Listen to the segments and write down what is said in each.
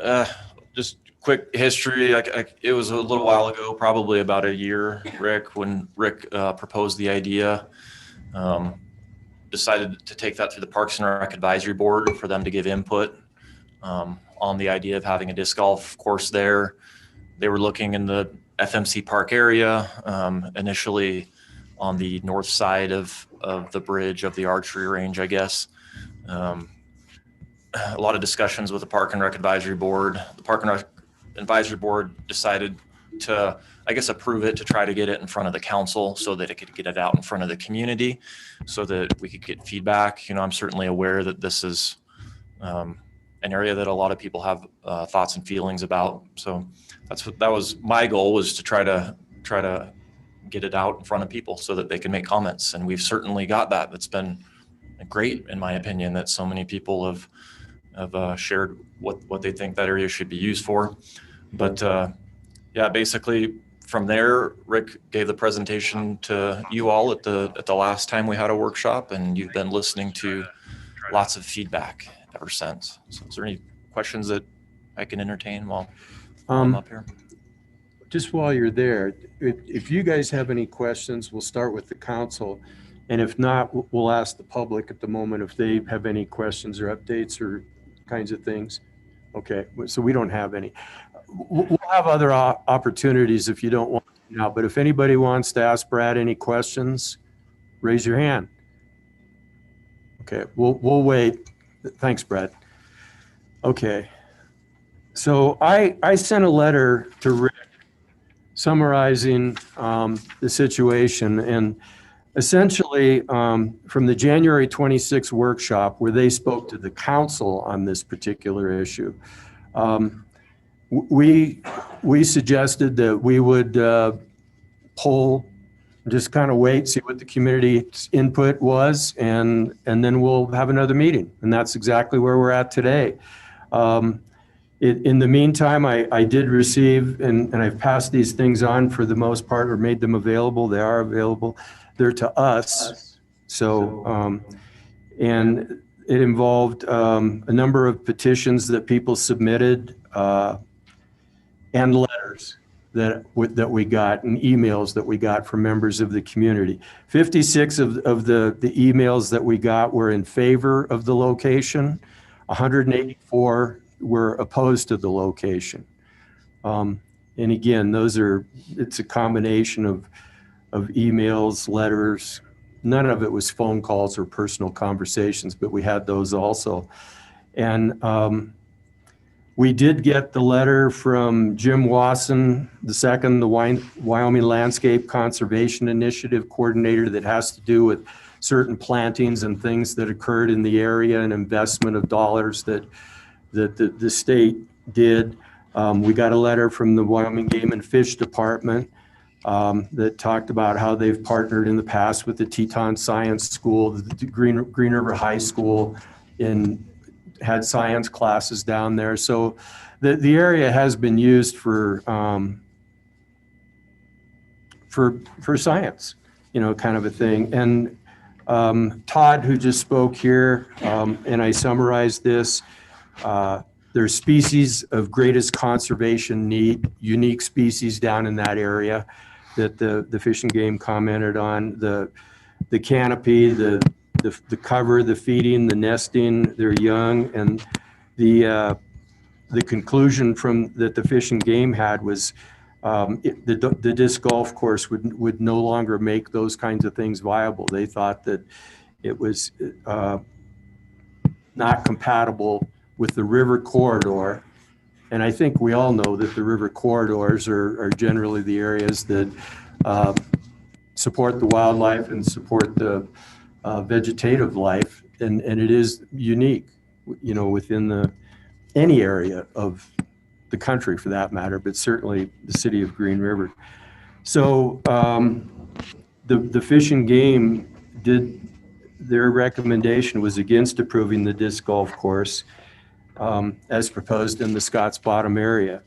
Uh, just quick history. It was a little while ago, probably about a year, Rick, when Rick proposed the idea. Um, Decided to take that to the Parks and Rec Advisory Board for them to give input on the idea of having a disc golf course there. They were looking in the FMC Park area, initially on the north side of the bridge of the archery range, I guess. Um, a lot of discussions with the Park and Rec Advisory Board. The Park and Rec Advisory Board decided to, I guess, approve it to try to get it in front of the council so that it could get it out in front of the community so that we could get feedback. I'm certainly aware that this is an area that a lot of people have thoughts and feelings about. So that was my goal, was to try to get it out in front of people so that they can make comments. And we've certainly got that. That's been great, in my opinion, that so many people have shared what they think that area should be used for. But yeah, basically from there, Rick gave the presentation to you all at the last time we had a workshop, and you've been listening to lots of feedback ever since. So is there any questions that I can entertain while I'm up here? Just while you're there, if you guys have any questions, we'll start with the council. And if not, we'll ask the public at the moment if they have any questions or updates or kinds of things. Okay, so we don't have any. We'll have other opportunities if you don't want to now, but if anybody wants to ask Brad any questions, raise your hand. Okay, we'll wait. Thanks, Brad. Okay, so I sent a letter to Rick summarizing the situation, and essentially from the January 26th workshop where they spoke to the council on this particular issue, we suggested that we would poll, just kind of wait, see what the community's input was, and then we'll have another meeting. And that's exactly where we're at today. In the meantime, I did receive, and I've passed these things on for the most part, or made them available. They are available. They're to us. So, and it involved a number of petitions that people submitted, and letters that we got, and emails that we got from members of the community. 56 of the emails that we got were in favor of the location. 184 were opposed to the location. And again, it's a combination of emails, letters. None of it was phone calls or personal conversations, but we had those also. And we did get the letter from Jim Wasson II, the Wyoming Landscape Conservation Initiative coordinator, that has to do with certain plantings and things that occurred in the area and investment of dollars that the state did. We got a letter from the Wyoming Game and Fish Department that talked about how they've partnered in the past with the Teton Science School, the Green River High School, had science classes down there. So the area has been used for science, kind of a thing. And Todd, who just spoke here, and I summarized this, there's species of greatest conservation need, unique species down in that area that the Fish and Game commented on. The canopy, the cover, the feeding, the nesting, their young, and the conclusion that the Fish and Game had was the disc golf course would no longer make those kinds of things viable. They thought that it was not compatible with the river corridor. And I think we all know that the river corridors are generally the areas that support the wildlife and support the vegetative life, and it is unique, within any area of the country for that matter, but certainly the city of Green River. So the Fish and Game their recommendation was against approving the disc golf course as proposed in the Scotts Bottom area.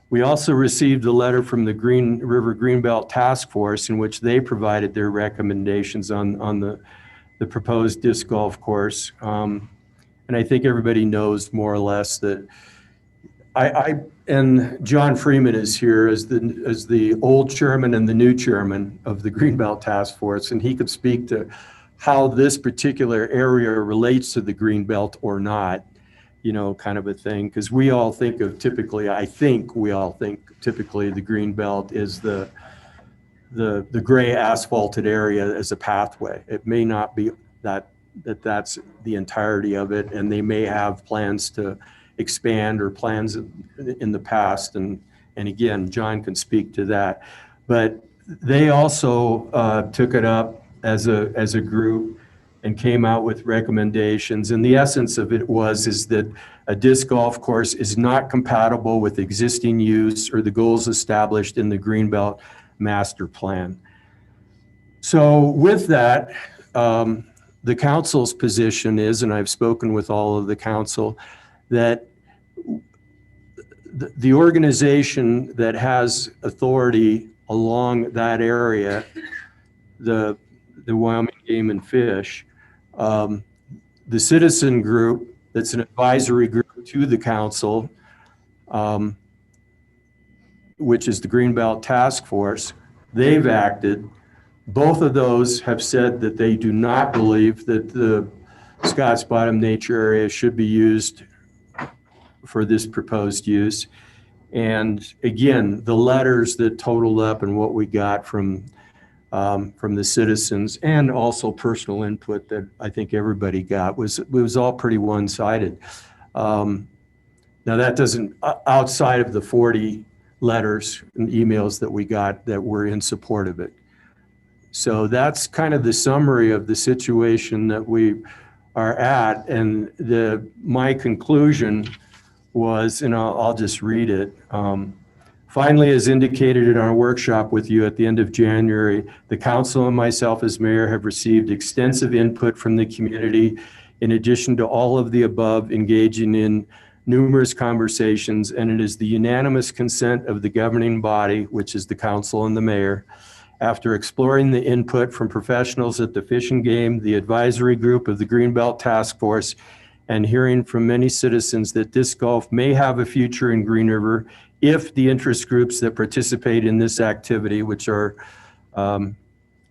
We also received a letter from the Green River Greenbelt Task Force in which they provided their recommendations on the proposed disc golf course. And I think everybody knows more or less that and John Freeman is here as the old chairman and the new chairman of the Greenbelt Task Force, and he could speak to how this particular area relates to the Greenbelt or not, kind of a thing. Because we all think of typically, I think we all think typically the Greenbelt is the gray asphalted area as a pathway. It may not be that's the entirety of it, and they may have plans to expand or plans in the past, and again, John can speak to that. But they also took it up as a group and came out with recommendations, and the essence of it is that a disc golf course is not compatible with existing use or the goals established in the Greenbelt Master Plan. So with that, the council's position is, and I've spoken with all of the council, that the organization that has authority along that area, the Wyoming Game and Fish, the citizen group that's an advisory group to the council, which is the Greenbelt Task Force, they've acted. Both of those have said that they do not believe that the Scotts Bottom nature area should be used for this proposed use. And again, the letters that totaled up and what we got from the citizens, and also personal input that I think everybody got, was all pretty one-sided. Now that doesn't, outside of the 40 letters and emails that we got that were in support of it. So that's kind of the summary of the situation that we are at. And my conclusion was, and I'll just read it. Finally, as indicated in our workshop with you at the end of January, the council and myself as mayor have received extensive input from the community. In addition to all of the above, engaging in numerous conversations, and it is the unanimous consent of the governing body, which is the council and the mayor, after exploring the input from professionals at the Fish and Game, the advisory group of the Greenbelt Task Force, and hearing from many citizens that disc golf may have a future in Green River if the interest groups that participate in this activity, which are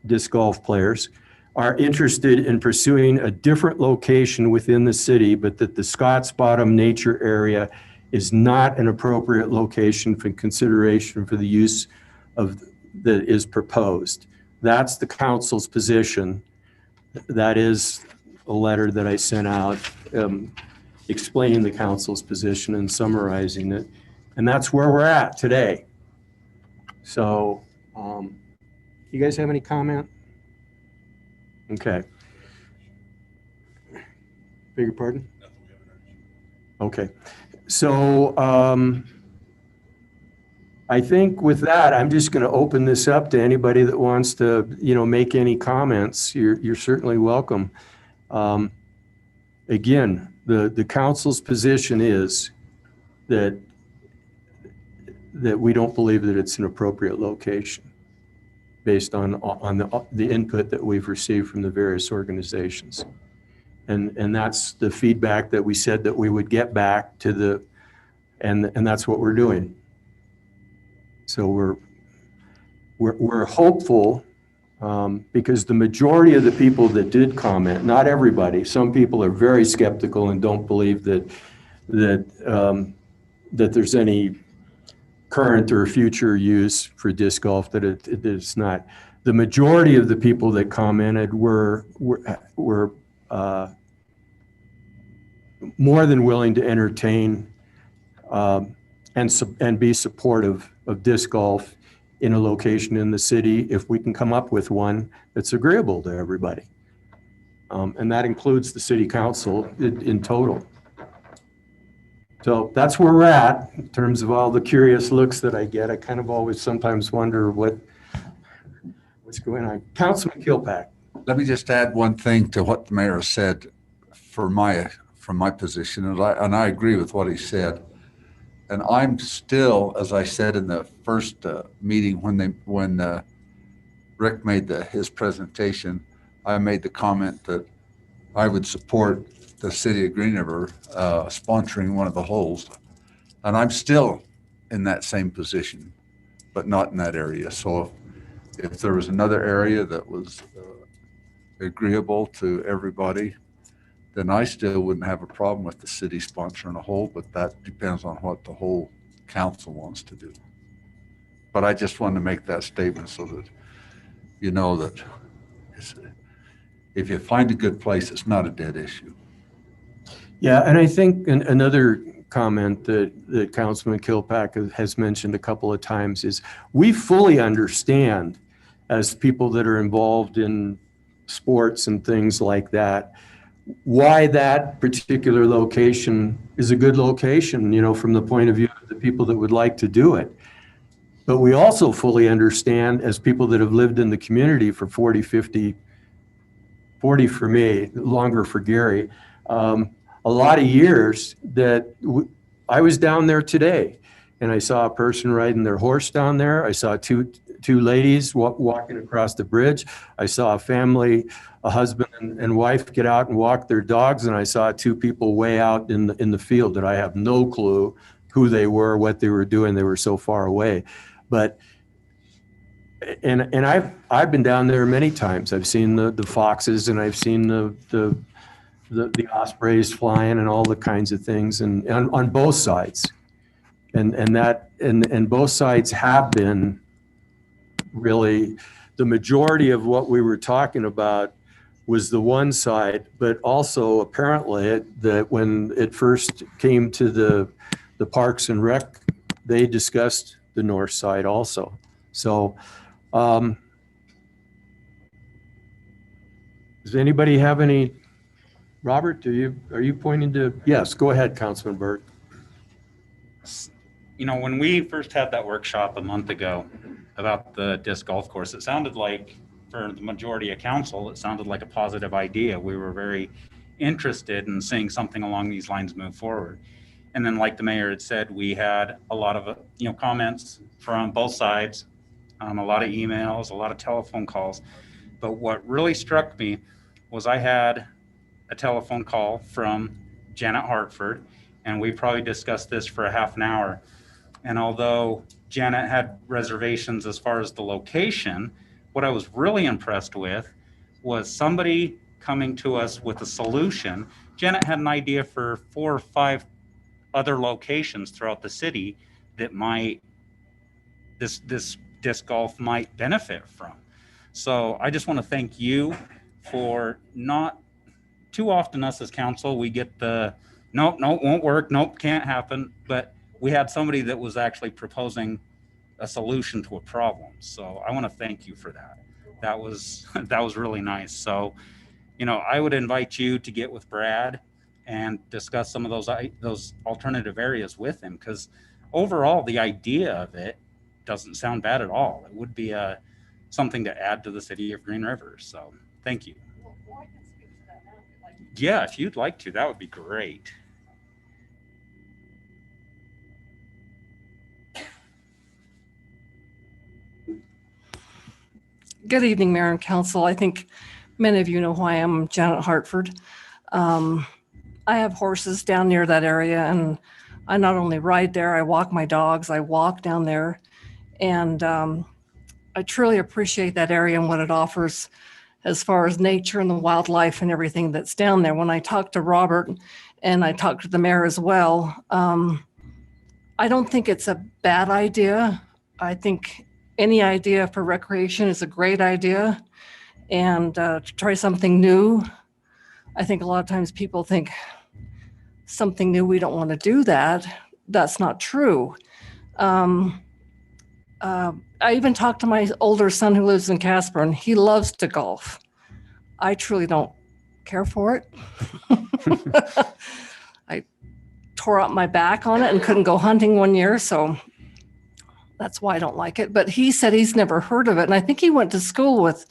disc golf players, are interested in pursuing a different location within the city, but that the Scotts Bottom nature area is not an appropriate location for consideration for the use of that is proposed. That's the council's position. That is a letter that I sent out explaining the council's position and summarizing it. And that's where we're at today. So, you guys have any comment? Okay. Beg your pardon? Okay. So, I think with that, I'm just going to open this up to anybody that wants to, make any comments. You're certainly welcome. Again, the council's position is that we don't believe that it's an appropriate location based on the input that we've received from the various organizations. And that's the feedback that we said that we would get back to and that's what we're doing. So we're hopeful because the majority of the people that did comment, not everybody, some people are very skeptical and don't believe that there's any current or future use for disc golf, that it's not. The majority of the people that commented were more than willing to entertain and be supportive of disc golf in a location in the city if we can come up with one that's agreeable to everybody. And that includes the city council in total. So that's where we're at in terms of all the curious looks that I get. I kind of always sometimes wonder what's going on. Councilman Kilpack. Let me just add one thing to what the mayor said from my position, and I agree with what he said. And I'm still, as I said in the first meeting when Rick made his presentation, I made the comment that I would support the city of Green River sponsoring one of the holes. And I'm still in that same position, but not in that area. So if there was another area that was agreeable to everybody, then I still wouldn't have a problem with the city sponsoring a whole, but that depends on what the whole council wants to do. But I just wanted to make that statement so that you know that if you find a good place, it's not a dead issue. Yeah, and I think another comment that Councilman Kilpack has mentioned a couple of times is we fully understand, as people that are involved in sports and things like that, why that particular location is a good location, you know, from the point of view of the people that would like to do it. But we also fully understand, as people that have lived in the community for 40, 50, 40 for me, longer for Gary, a lot of years, that I was down there today and I saw a person riding their horse down there. I saw two ladies walking across the bridge. I saw a family, a husband and wife, get out and walk their dogs. And I saw two people way out in the field that I have no clue who they were, what they were doing. They were so far away. But and I've been down there many times. I've seen the foxes, and I've seen the ospreys flying and all the kinds of things, and on both sides, and both sides have been really, the majority of what we were talking about was the one side, but also apparently that when it first came to the Parks and Rec, they discussed the north side also. So does anybody have any? Robert, are you pointing to? Yes, go ahead, Councilman Burt. You know, when we first had that workshop a month ago about the disc golf course, it sounded like, for the majority of council, it sounded like a positive idea. We were very interested in seeing something along these lines move forward. And then, like the mayor had said, we had a lot of comments from both sides, a lot of emails, a lot of telephone calls. But what really struck me was I had a telephone call from Janet Hartford, and we probably discussed this for a half an hour. And although Janet had reservations as far as the location, what I was really impressed with was somebody coming to us with a solution. Janet had an idea for 4 or 5 other locations throughout the city that this disc golf might benefit from. So I just want to thank you for not too often, us as council, we get the nope, won't work, nope, can't happen. But we had somebody that was actually proposing a solution to a problem. So I want to thank you for that. That was really nice. So, I would invite you to get with Brad and discuss some of those alternative areas with him, because overall the idea of it doesn't sound bad at all. It would be something to add to the city of Green River. So thank you. Well, I can speak to that now if you'd like to. Yeah, if you'd like to, that would be great. Good evening, Mayor and Council. I think many of you know who I am. I'm Janet Hartford. I have horses down near that area, and I not only ride there, I walk my dogs, I walk down there, and I truly appreciate that area and what it offers as far as nature and the wildlife and everything that's down there. When I talked to Robert and I talked to the mayor as well, I don't think it's a bad idea. I think any idea for recreation is a great idea, and to try something new. I think a lot of times people think something new, we don't want to do that. That's not true. I even talked to my older son who lives in Casper, and he loves to golf. I truly don't care for it. I tore out my back on it and couldn't go hunting one year, so that's why I don't like it. But he said he's never heard of it, and I think he went to school with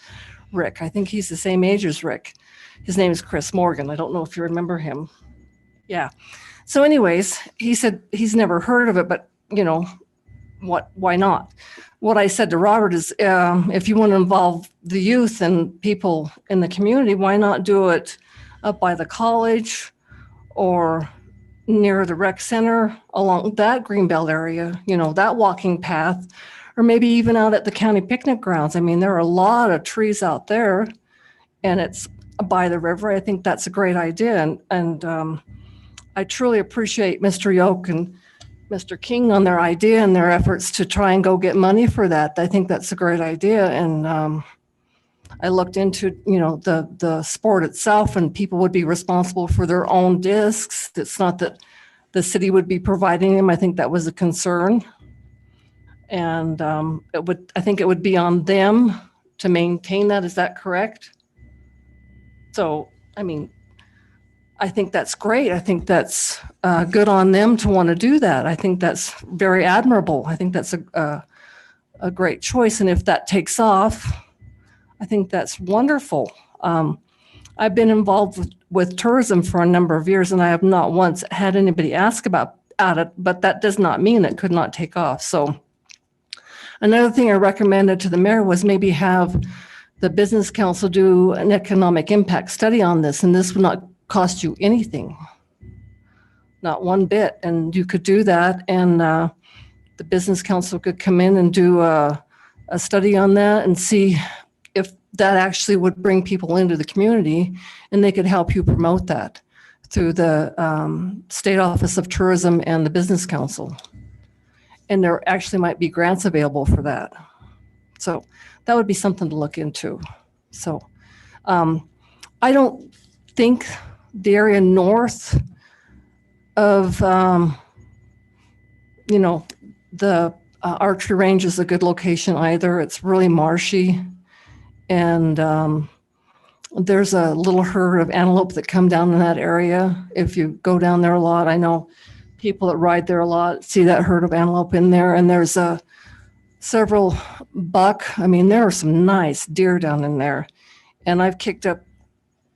Rick. I think he's the same age as Rick. His name is Chris Morgan. I don't know if you remember him. Yeah. So anyways, he said he's never heard of it, but why not? What I said to Robert is, if you want to involve the youth and people in the community, why not do it up by the college or near the rec center along that Greenbelt area, that walking path, or maybe even out at the county picnic grounds. I mean, there are a lot of trees out there and it's by the river. I think that's a great idea. And I truly appreciate Mr. Yoke and Mr. King on their idea and their efforts to try and go get money for that. I think that's a great idea. And I looked into, the sport itself, and people would be responsible for their own discs. It's not that the city would be providing them. I think that was a concern. And I think it would be on them to maintain that. Is that correct? So, I mean, I think that's great. I think that's good on them to want to do that. I think that's very admirable. I think that's a great choice. And if that takes off, I think that's wonderful. I've been involved with tourism for a number of years, and I have not once had anybody ask about it, but that does not mean it could not take off. So another thing I recommended to the mayor was maybe have the business council do an economic impact study on this, and this would not cost you anything, not one bit. And you could do that, and the business council could come in and do a study on that and see if that actually would bring people into the community, and they could help you promote that through the State Office of Tourism and the Business Council. And there actually might be grants available for that. So that would be something to look into. So I don't think the area north of, the archery range is a good location either. It's really marshy. And there's a little herd of antelope that come down in that area. If you go down there a lot, I know people that ride there a lot see that herd of antelope in there. And there's several buck. I mean, there are some nice deer down in there. And I've kicked up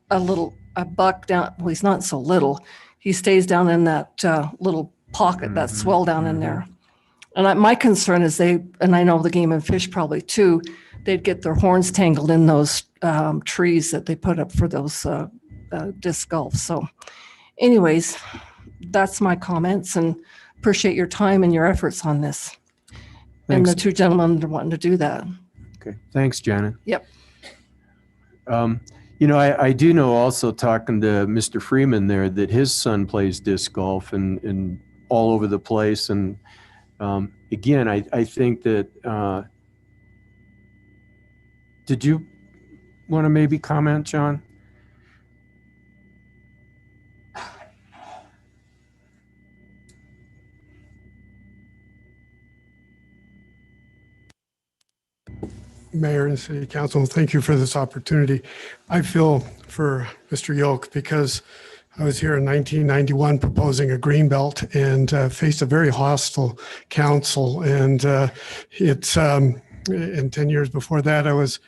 a buck down. Well, he's not so little. He stays down in that little pocket, that swell down in there. And my concern is and I know the Game and Fish probably too, they'd get their horns tangled in those trees that they put up for those disc golf. So anyways, that's my comments, and appreciate your time and your efforts on this. Thanks. And the two gentlemen are wanting to do that. Okay, thanks, Janet. Yep. I do know also, talking to Mr. Freeman there, that his son plays disc golf and all over the place. And again, I think that, did you want to maybe comment, John? Mayor and City Council, thank you for this opportunity. I feel for Mr. Yoke because I was here in 1991 proposing a green belt and faced a very hostile council. And it's in 10 years before that, I was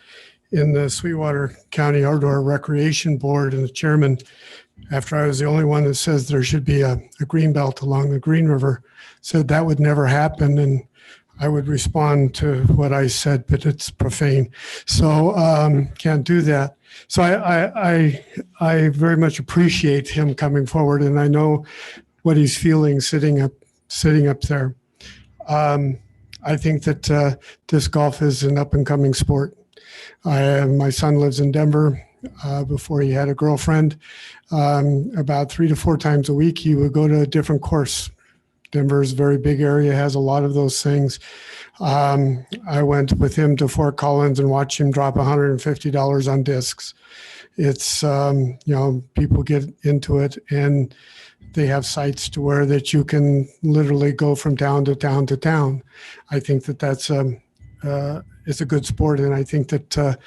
in the Sweetwater County Outdoor Recreation Board, and the chairman, after I was the only one that says there should be a green belt along the Green River, said that would never happen. And I would respond to what I said, but it's profane. So can't do that. So I very much appreciate him coming forward, and I know what he's feeling sitting up there. I think that disc golf is an up and coming sport. My son lives in Denver. Before he had a girlfriend, about 3 to 4 times a week, he would go to a different course. Denver is a very big area, has a lot of those things. I went with him to Fort Collins and watched him drop $150 on discs. It's, people get into it, and they have sites to where that you can literally go from town to town to town. I think that that's it's a good sport. And I think that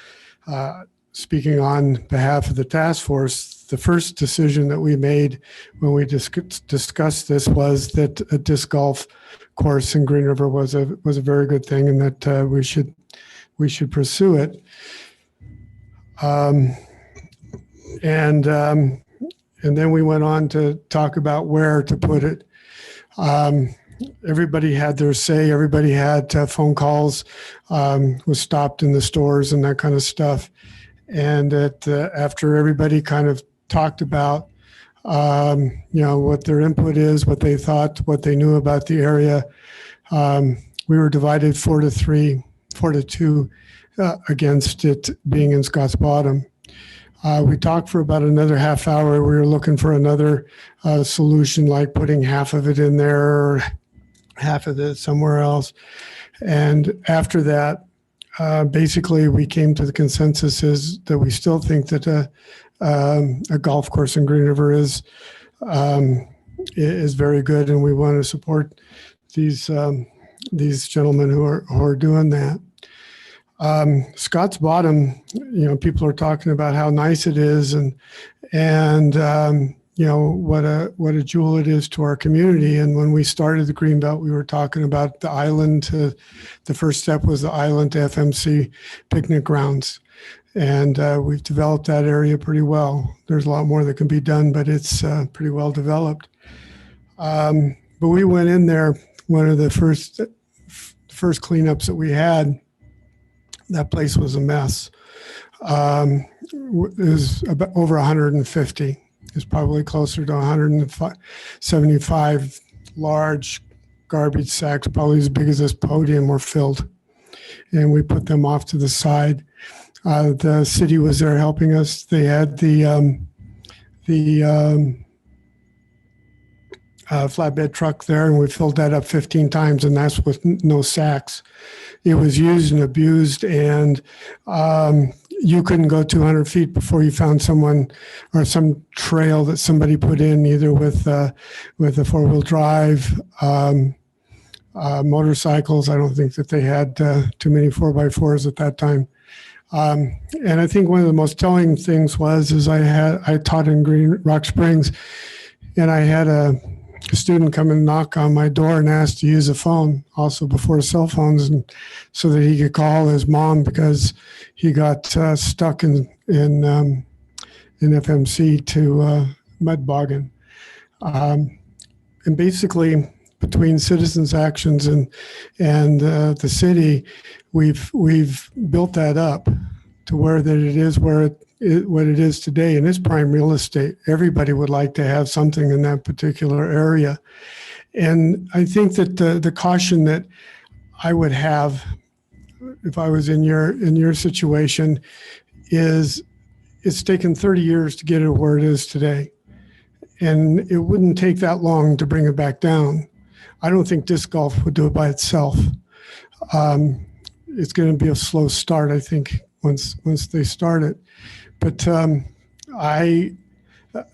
speaking on behalf of the task force, the first decision that we made when we discussed this was that a disc golf course in Green River was a very good thing, and that we should pursue it. And then we went on to talk about where to put it. Everybody had their say. Everybody had phone calls, was stopped in the stores and that kind of stuff. And after everybody kind of talked about what their input is, what they thought, what they knew about the area. We were divided 4-3, 4-2 against it being in Scotts Bottom. We talked for about another half hour. We were looking for another solution, like putting half of it in there or half of it somewhere else. And after that, basically, we came to the consensus is that we still think that a golf course in Green River is very good, and we want to support these gentlemen who are doing that. Scotts Bottom, people are talking about how nice it is, and what a jewel it is to our community. And when we started the Greenbelt, we were talking about the island. The first step was the island to FMC picnic grounds, and we've developed that area pretty well. There's a lot more that can be done, but it's pretty well developed. But we went in there, one of the first cleanups that we had. That place was a mess. It was about over 150. It's probably closer to 175 large garbage sacks, probably as big as this podium, were filled. And we put them off to the side. The city was there helping us. They had the flatbed truck there, and we filled that up 15 times, and that's with no sacks. It was used and abused, and you couldn't go 200 feet before you found someone or some trail that somebody put in, either with a four-wheel drive, motorcycles. I don't think that they had too many 4x4s at that time. And I think one of the most telling things is I taught in Green Rock Springs, and I had a student come and knock on my door and ask to use a phone, also before cell phones, and so that he could call his mom because he got stuck in FMC to Mudboggin. And basically, between citizens' actions and the city, we've built that up to where that it is what it is today, and it's prime real estate. Everybody would like to have something in that particular area. And I think that the caution that I would have if I was in your situation is it's taken 30 years to get it where it is today. And it wouldn't take that long to bring it back down. I don't think disc golf would do it by itself. It's going to be a slow start, I think, once they start it. But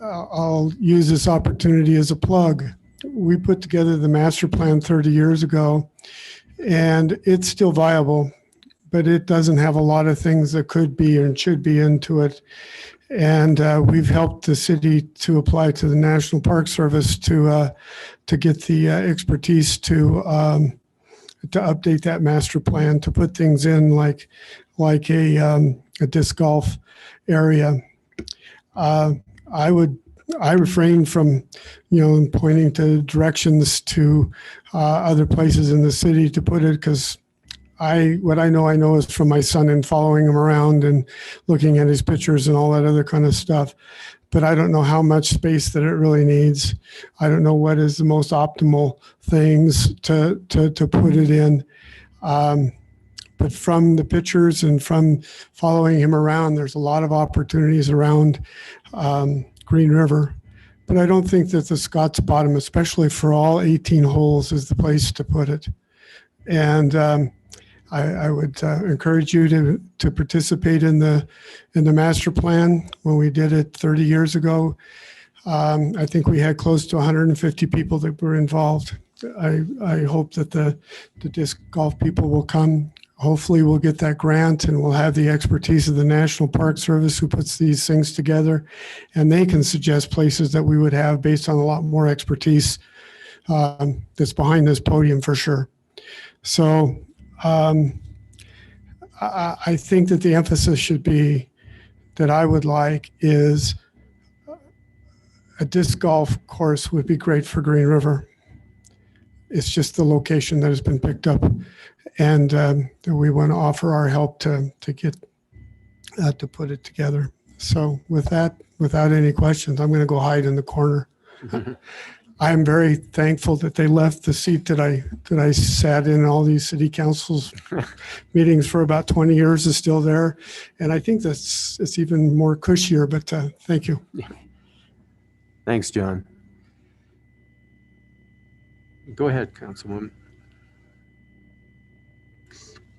I'll use this opportunity as a plug. We put together the master plan 30 years ago, and it's still viable, but it doesn't have a lot of things that could be and should be into it. And we've helped the city to apply to the National Park Service to get the expertise to update that master plan, to put things in like a disc golf area. I refrain from, pointing to directions to other places in the city to put it, because what I know is from my son and following him around and looking at his pictures and all that other kind of stuff. But I don't know how much space that it really needs. I don't know what is the most optimal things to put it in. But from the pictures and from following him around, there's a lot of opportunities around Green River. But I don't think that the Scotts Bottom, especially for all 18 holes, is the place to put it. And I would encourage you to participate in the master plan. When we did it 30 years ago, I think we had close to 150 people that were involved. I hope that the disc golf people will come. Hopefully we'll get that grant, and we'll have the expertise of the National Park Service, who puts these things together, and they can suggest places that we would have based on a lot more expertise that's behind this podium for sure. So I think that the emphasis should be, that I would like, is a disc golf course would be great for Green River. It's just the location that has been picked up, and we want to offer our help to get to put it together. So with that without any questions, I'm going to go hide in the corner. I'm very thankful that they left the seat that I sat in all these city councils meetings for about 20 years is still there. And I think it's even more cushier, but thank you. Thanks, John. Go ahead, Councilwoman.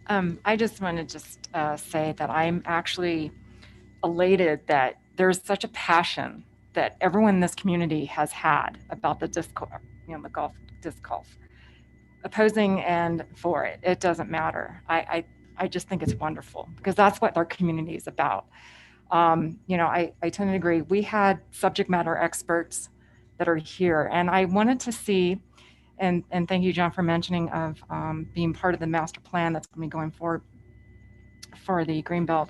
I just want to say that I'm actually elated that there's such a passion that everyone in this community has had about the the golf disc golf, opposing and for it. It doesn't matter. I just think it's wonderful because that's what our community is about. I tend to agree. We had subject matter experts that are here, and I wanted to see. And thank you, John, for mentioning of being part of the master plan that's going to be going forward for the Greenbelt.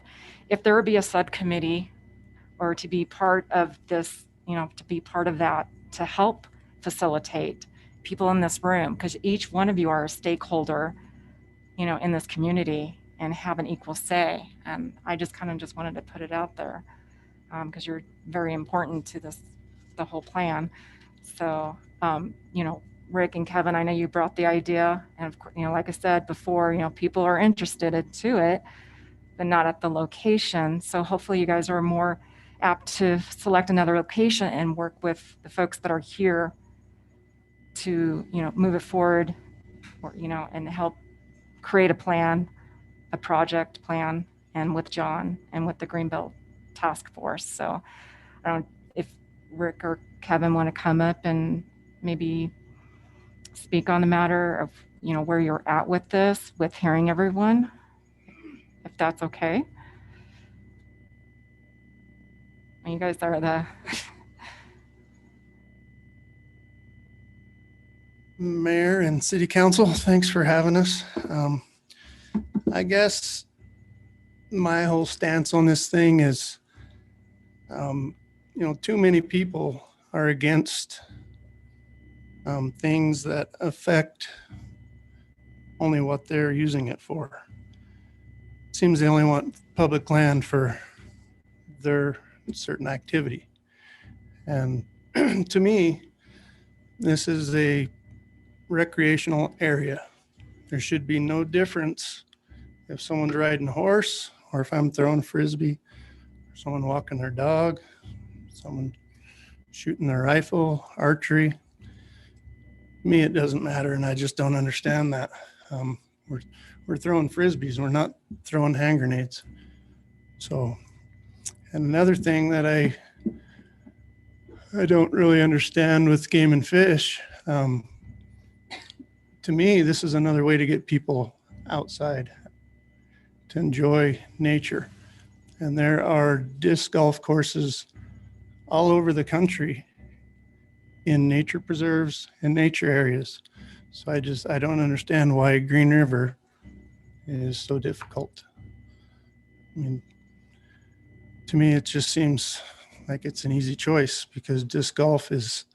If there would be a subcommittee or to be part of this, to be part of that, to help facilitate people in this room, because each one of you are a stakeholder, in this community and have an equal say. And I just wanted to put it out there because you're very important to the whole plan. So, Rick and Kevin, I know you brought the idea, and of course, like I said before, people are interested into it, but not at the location. So hopefully you guys are more apt to select another location and work with the folks that are here to, move it forward, or, and help create a plan, a project plan, and with John and with the Greenbelt Task Force. So I don't know if Rick or Kevin want to come up and maybe speak on the matter of, where you're at with this, with hearing everyone, if that's okay. You guys are the Mayor and City Council, thanks for having us. I guess my whole stance on this thing is, too many people are against things that affect only what they're using it for. It seems they only want public land for their certain activity. And to me, this is a recreational area. There should be no difference if someone's riding a horse or if I'm throwing a frisbee, or someone walking their dog, someone shooting their rifle, archery. To me, it doesn't matter, and I just don't understand that. We're throwing frisbees, we're not throwing hand grenades. So, and another thing that I don't really understand with Game and Fish, to me, this is another way to get people outside to enjoy nature. And there are disc golf courses all over the country in nature preserves and nature areas. So I don't understand why Green River is so difficult. I mean, to me, it just seems like it's an easy choice because disc golf is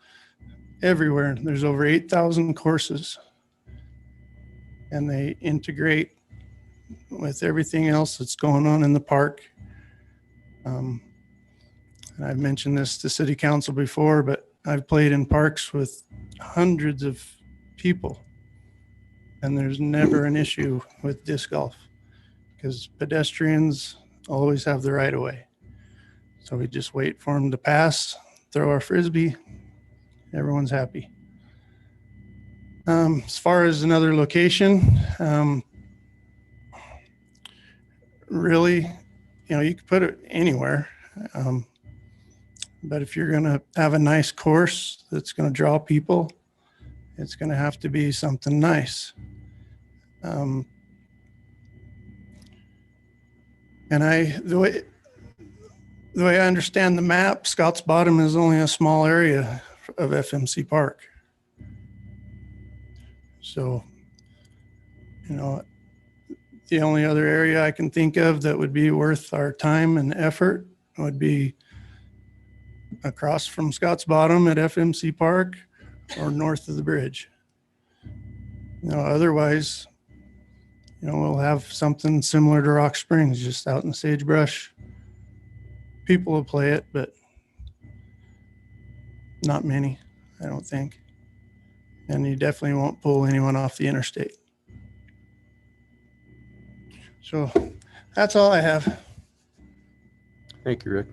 everywhere. There's over 8,000 courses, and they integrate with everything else that's going on in the park. And I've mentioned this to City Council before, but I've played in parks with hundreds of people, and there's never an issue with disc golf because pedestrians always have the right of way. So we just wait for them to pass, throw our frisbee, everyone's happy. As far as another location, really, you can put it anywhere. But if you're going to have a nice course that's going to draw people, it's going to have to be something nice. And the way I understand the map, Scotts Bottom is only a small area of FMC Park. So, the only other area I can think of that would be worth our time and effort would be across from Scotts Bottom at FMC Park or north of the bridge. Otherwise, we'll have something similar to Rock Springs, just out in the sagebrush. People will play it, but Not many, I don't think. And you definitely won't pull anyone off the interstate. So that's all I have. Thank you, Rick.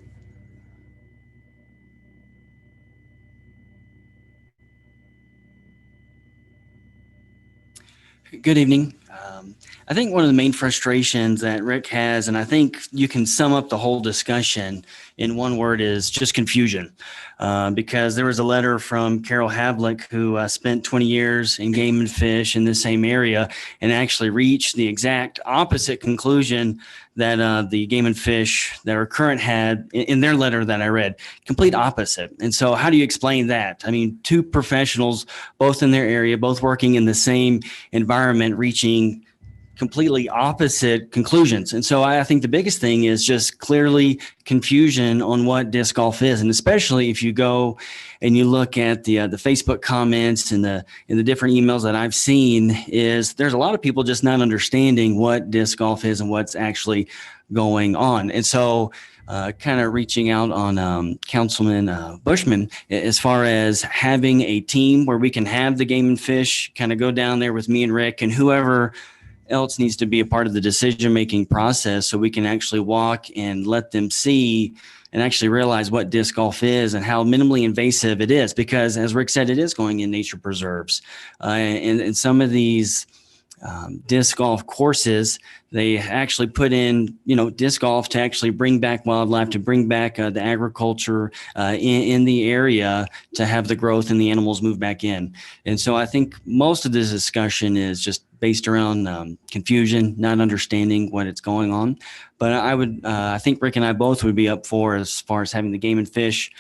Good evening. I think one of the main frustrations that Rick has, and I think you can sum up the whole discussion in one word, is just confusion. Because there was a letter from Carol Havlick, who spent 20 years in game and fish in the same area and actually reached the exact opposite conclusion that the game and fish that are current had in their letter that I read. Complete opposite. And so how do you explain that? I mean, two professionals, both in their area, both working in the same environment, reaching completely opposite conclusions. And so I think the biggest thing is just clearly confusion on what disc golf is. And especially if you go and you look at the Facebook comments and the different emails that I've seen, is there's a lot of people just not understanding what disc golf is and what's actually going on. And so kind of reaching out on Councilman Bushman as far as having a team where we can have the game and fish kind of go down there with me and Rick and whoever else needs to be a part of the decision-making process, so we can actually walk and let them see and actually realize what disc golf is and how minimally invasive it is. Because as Rick said, it is going in nature preserves. And some of these disc golf courses, they actually put in, disc golf to actually bring back wildlife, to bring back the agriculture in the area, to have the growth and the animals move back in. And so I think most of this discussion is just based around confusion, not understanding what is going on. But I think Rick and I both would be up for, as far as having the game and fish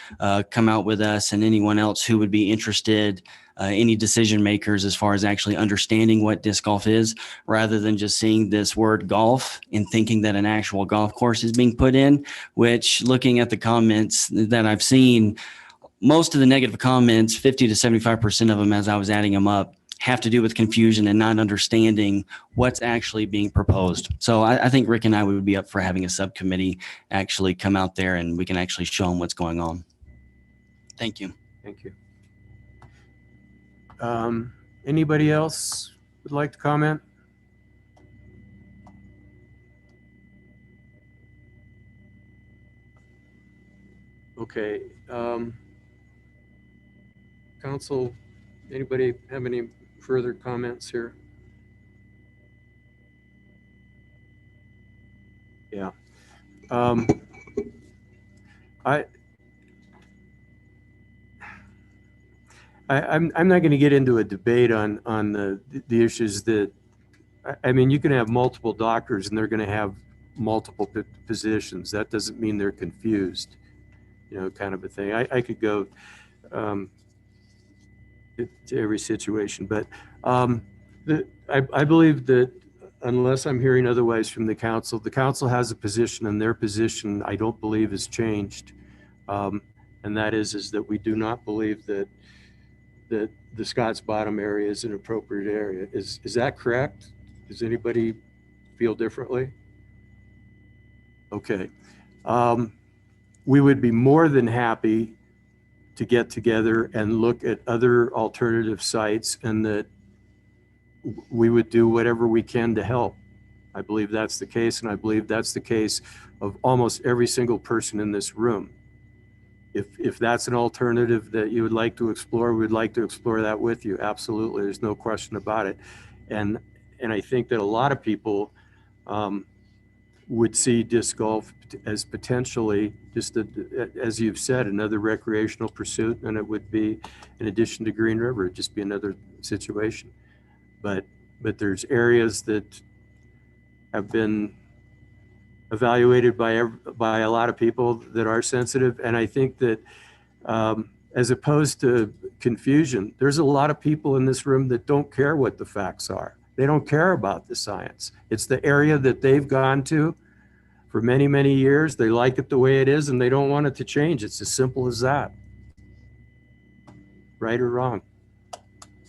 come out with us, and anyone else who would be interested, any decision makers, as far as actually understanding what disc golf is, rather than just seeing this word golf and thinking that an actual golf course is being put in, which, looking at the comments that I've seen, most of the negative comments, 50 to 75% of them, as I was adding them up, have to do with confusion and not understanding what's actually being proposed. So I think Rick and I would be up for having a subcommittee actually come out there and we can actually show them what's going on. Thank you. Thank you. Anybody else would like to comment? Okay. Council, anybody have any further comments here? Yeah. I'm not going to get into a debate on the issues that, I mean, you can have multiple doctors and they're going to have multiple positions. That doesn't mean they're confused, kind of a thing. I could go to every situation, but I believe that, unless I'm hearing otherwise from the council has a position, and their position, I don't believe, has changed. And that is that we do not believe that the Scotts Bottom area is an appropriate area. Is that correct? Does anybody feel differently? Okay. We would be more than happy to get together and look at other alternative sites, and that we would do whatever we can to help. I believe that's the case, and I believe that's the case of almost every single person in this room. If that's an alternative that you would like to explore, we'd like to explore that with you. Absolutely, there's no question about it. And I think that a lot of people would see disc golf as potentially, just as you've said, another recreational pursuit, and it would be, in addition to Green River, it'd just be another situation. But there's areas that have been evaluated by a lot of people that are sensitive, and I think that as opposed to confusion, there's a lot of people in this room that don't care what the facts are. They don't care about the science. It's the area that they've gone to for many, many years. They like it the way it is, and they don't want it to change. It's as simple as that. Right or wrong?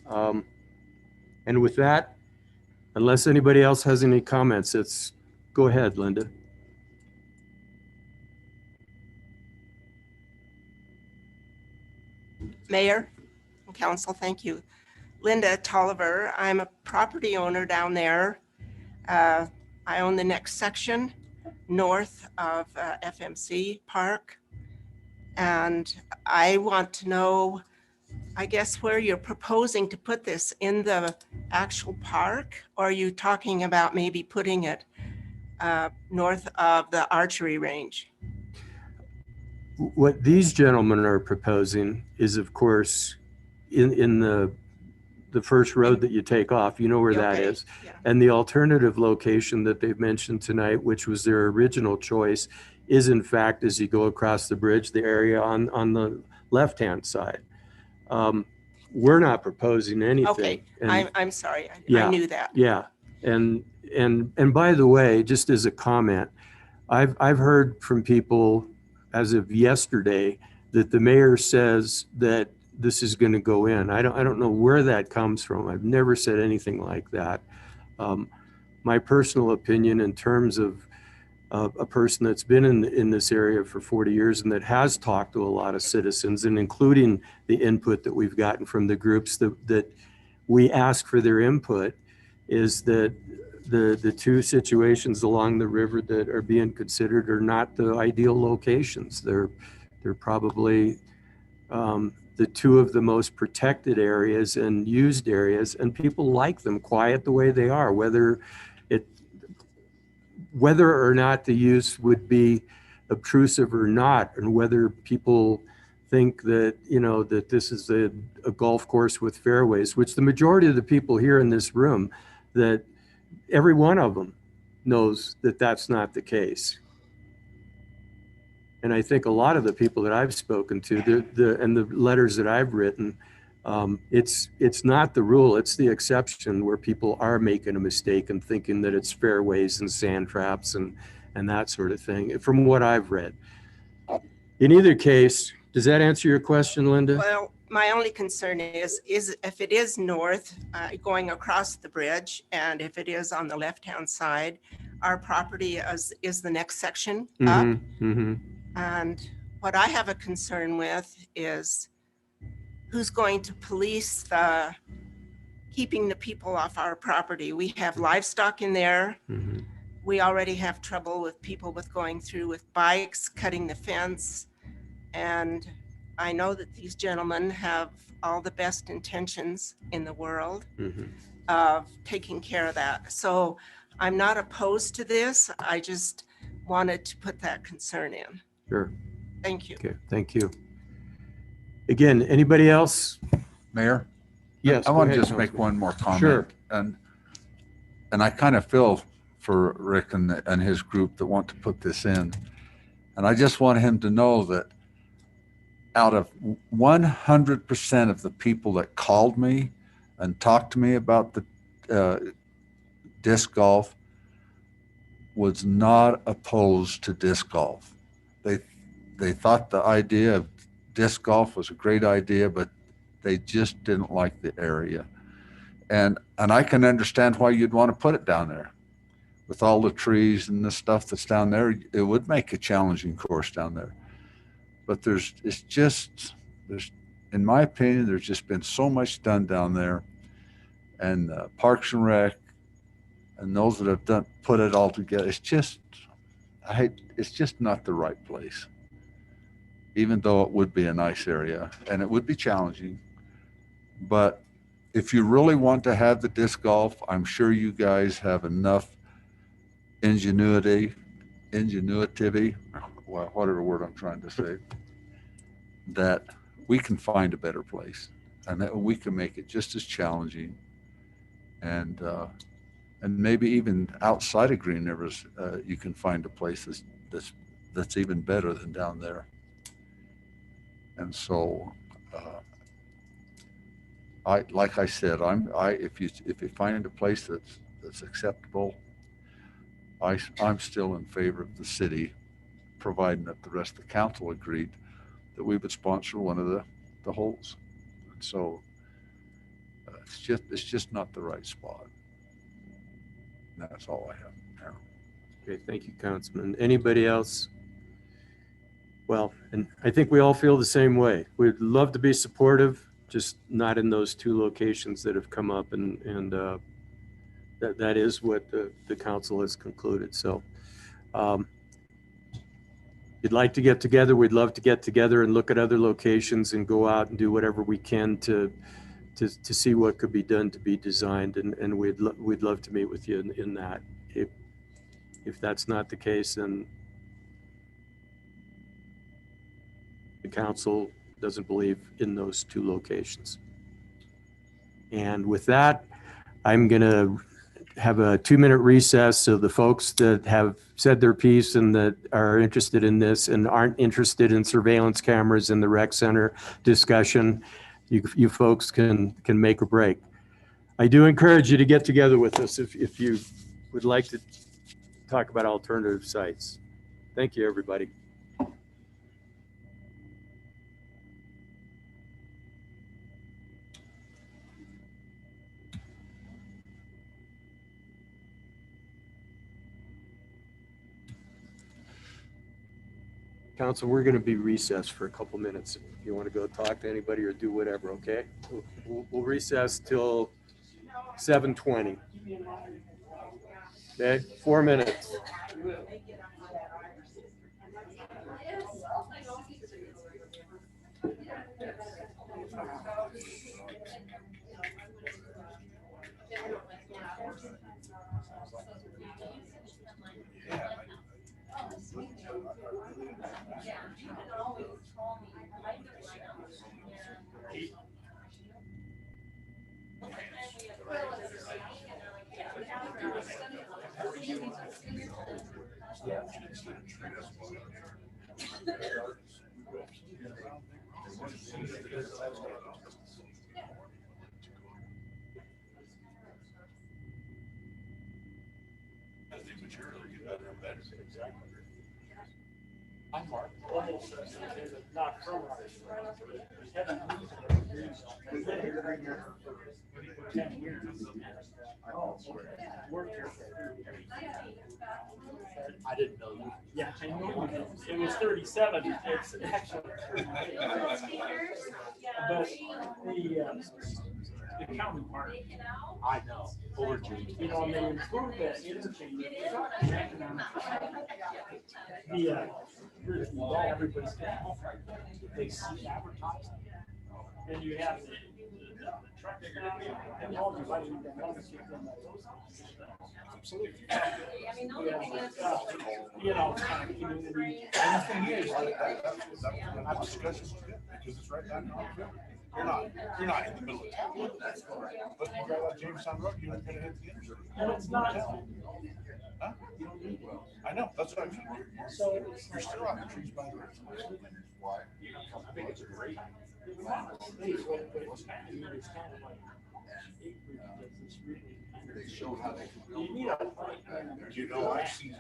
And with that, unless anybody else has any comments, go ahead, Linda. Mayor and Council, thank you. Linda Tolliver, I'm a property owner down there. I own the next section north of FMC Park. And I want to know, I guess, where you're proposing to put this, in the actual park? Or are you talking about maybe putting it north of the archery range? What these gentlemen are proposing is, of course, in the first road that you take off, you know where that Okay, is. yeah. And the alternative location that they've mentioned tonight, which was their original choice, is in fact, as you go across the bridge, the area on the left-hand side. We're not proposing anything. Okay, And I'm sorry, Yeah. I knew that. yeah, and by the way, just as a comment, I've heard from people as of yesterday that the mayor says that this is going to go in. I don't know where that comes from. I've never said anything like that. My personal opinion, in terms of a person that's been in this area for 40 years and that has talked to a lot of citizens, and including the input that we've gotten from the groups that we ask for their input, is that the two situations along the river that are being considered are not the ideal locations. They're probably the two of the most protected areas and used areas, and people like them quiet the way they are, whether or not the use would be obtrusive or not, and whether people think that, you know, that this is a golf course with fairways, which the majority of the people here in this room, that every one of them knows that that's not the case. And I think a lot of the people that I've spoken to, and the letters that I've written, it's not the rule, it's the exception, where people are making a mistake and thinking that it's fairways and sand traps and that sort of thing, from what I've read. In either case, does that answer your question, Linda? Well, my only concern is if it is north, going across the bridge, and if it is on the left-hand side, our property is the next section up. Mm-hmm. And what I have a concern with is who's going to police keeping the people off our property. We have livestock in there. Mm-hmm. We already have trouble with people going through with bikes, cutting the fence. And I know that these gentlemen have all the best intentions in the world Mm-hmm. of taking care of that. So I'm not opposed to this. I just wanted to put that concern in. Sure. Thank you. Okay, thank you. Again, anybody else? Mayor? Yes. I go want to ahead, just make Councilman. one more comment. Sure. And I kind of feel for Rick and his group that want to put this in. And I just want him to know that out of 100% of the people that called me and talked to me about the disc golf was not opposed to disc golf. They thought the idea of disc golf was a great idea, but they just didn't like the area. And I can understand why you'd want to put it down there. With all the trees and the stuff that's down there, it would make a challenging course down there. But in my opinion, there's just been so much done down there. And Parks and Rec and those that have put it all together, it's just not the right place. Even though it would be a nice area and it would be challenging. But if you really want to have the disc golf, I'm sure you guys have enough ingenuity, whatever word I'm trying to say, that we can find a better place and that we can make it just as challenging. And maybe even outside of Green Rivers, you can find a place that's even better than down there. And so, like I said, if you find a place that's acceptable, I'm still in favor of the city, providing that the rest of the council agreed that we would sponsor one of the holes. And so, it's just not the right spot. And that's all I have. Okay, thank you, Councilman. Anybody else? Well, and I think we all feel the same way. We'd love to be supportive, just not in those two locations that have come up, and that is what the council has concluded. So you'd like to get together, we'd love to get together and look at other locations and go out and do whatever we can to see what could be done to be designed, and we'd love to meet with you in that. If that's not the case, then the council doesn't believe in those two locations. And with that, I'm going to have a 2-minute recess, so the folks that have said their piece and that are interested in this and aren't interested in surveillance cameras in the rec center discussion, you folks can make a break. I do encourage you to get together with us if you would like to talk about alternative sites. Thank you, everybody. Council, we're going to be recessed for a couple minutes. If you want to go talk to anybody or do whatever, okay? We'll recess till 7:20. Okay, 4 minutes. I didn't know you. Yeah, I know. It was 37. It's actually 38. But the county part, I know, overdue. You know, and they improved that interchange. Everybody's they see advertising. And you have the truck and all the money absolutely. You know, kind of community. And the thing is, that discussion is good because it's right down the road. You're not in the middle of town. But you drive out Jamestown Road, you're not going to hit the interstate. And it's not. Huh? I know, that's what I'm saying. You're still out in the trees by the river. I think it's great. They show how they can build. You know, I've seen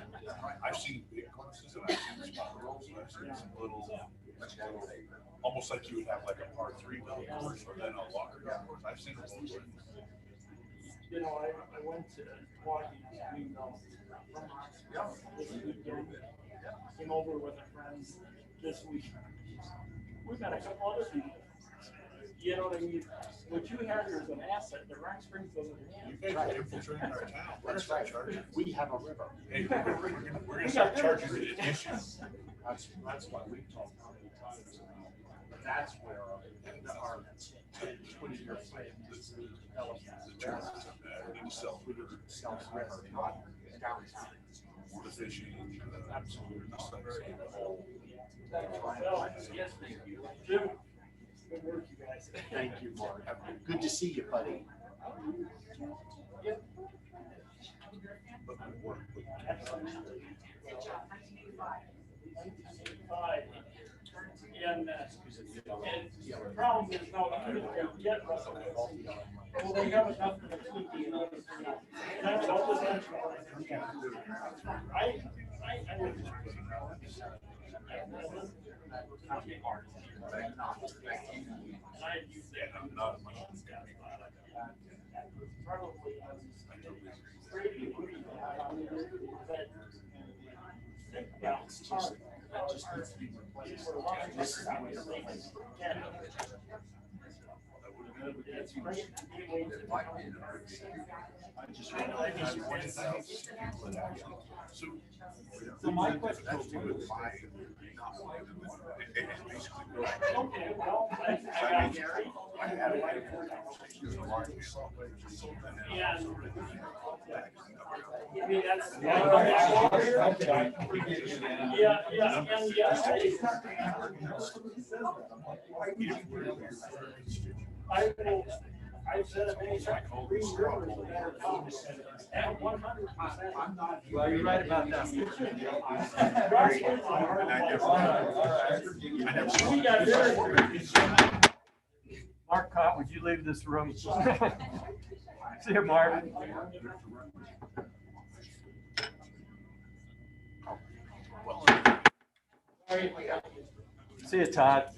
big glimpses and I've seen spot rolls and I've seen some little, almost like you would have like a par 3 golf course or then a longer golf course. I've seen both ways. You know, I went to walking this weekend, came over with a friend this week. We've got a couple other people. You know what I mean? What you have here is an asset that Rock Springs doesn't have. You guys are infiltrating our town. That's right. We have a river. Hey, we're going to start charging the addition. That's why we talk how many times. That's where our 20-year plan is to develop the river, not downtown. The fishing. Absolutely. Yes, thank you. Jim. Good work, you guys. Thank you, Mark. Good to see you, buddy. Yep. And the problem is now they get Russell. Well, they have enough for the TV and everything else. That's all the time. I would. just needs to be replaced. This is the way to replace it. It's great. I just so my question is okay, well, I Gary. I've said it many times. At 100%. Well, you're right about that. Mark Cott, would you leave this room? See you, Marvin. See you, Todd.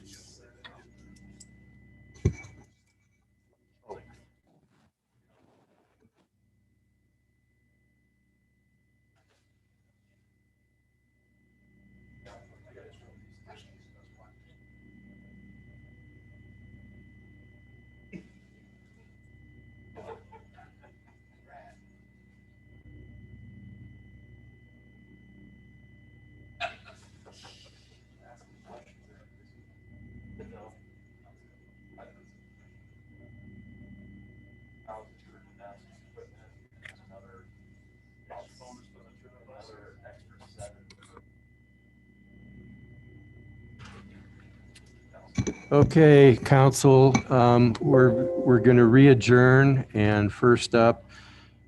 Okay, council, we're going to re-adjourn, and first up